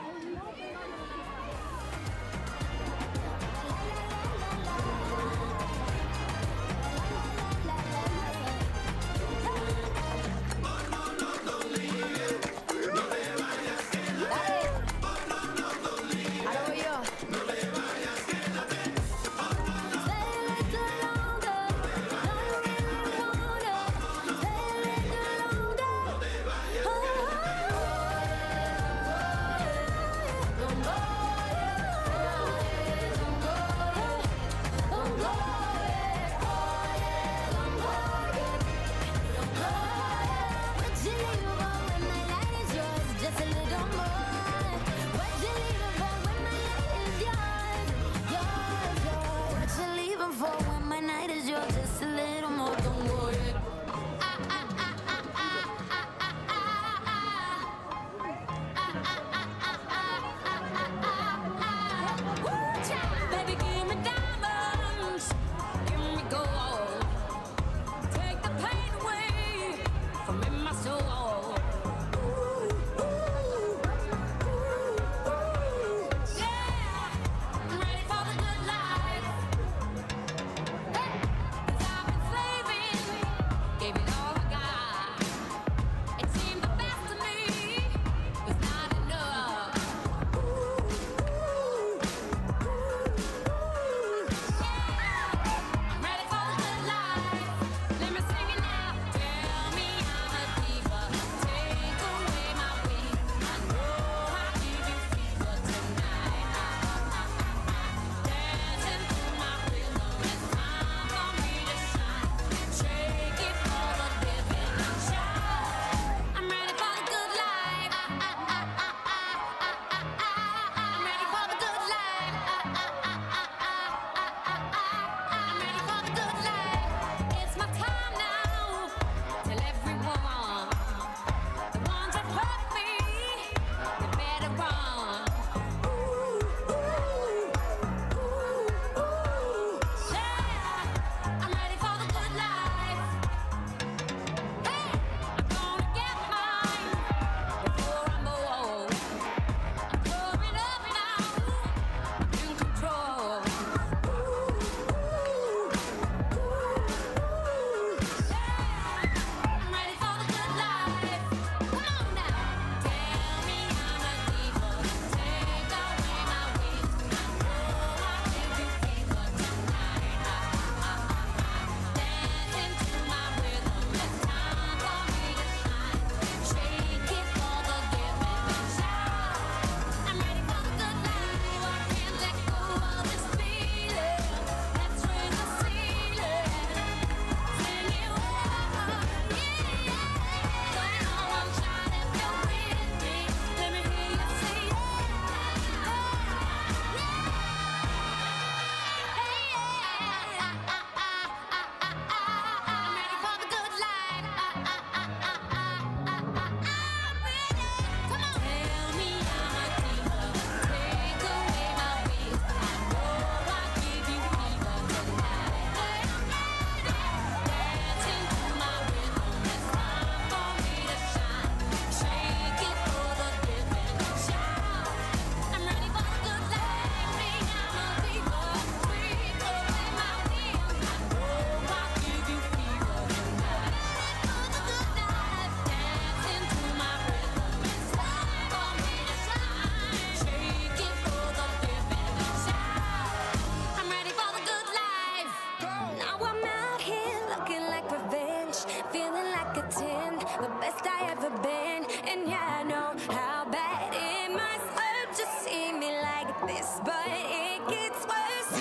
A: best I ever been. And yeah, I know how bad it must hurt to see me like this, but it gets worse.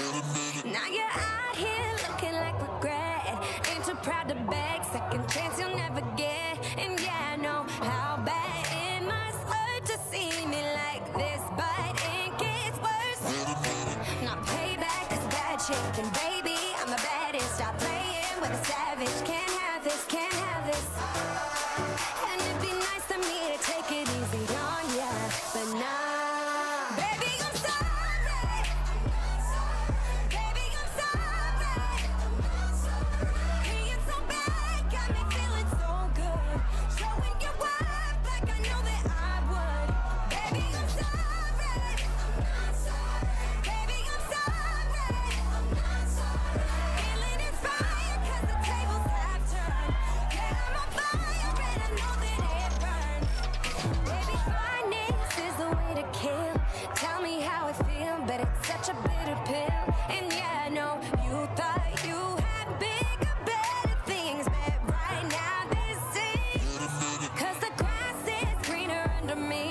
A: Now you're out here looking like regret. Ain't too proud to beg, second chance you'll never get. And yeah, I know how bad it must hurt to see me like this, but it gets worse. Now payback is bad chicken, baby. I'm the baddest. Stop playing with a savage. Can't have this, can't have this. And it'd be nice of me to take it easy on ya, but nah. Baby, I'm sorry. Baby, I'm sorry. Being so bad got me feeling so good. Showing your worth like I know that I would. Baby, I'm sorry. Baby, I'm sorry. Feeling inspired 'cause the tables have turned. Yeah, I'm on fire and I know that it burns. Baby, finance is the way to kill. Tell me how it feel, but it's such a bitter pill. And yeah, I know you thought you had bigger, better things, but right now this is 'cause the grass is greener under me.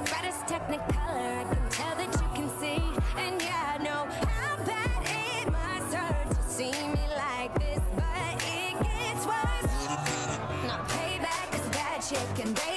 A: Brightest technicolor, I can tell that you can see. And yeah, I know how bad it must hurt to see me like this, but it gets worse. Now payback is bad chicken, baby.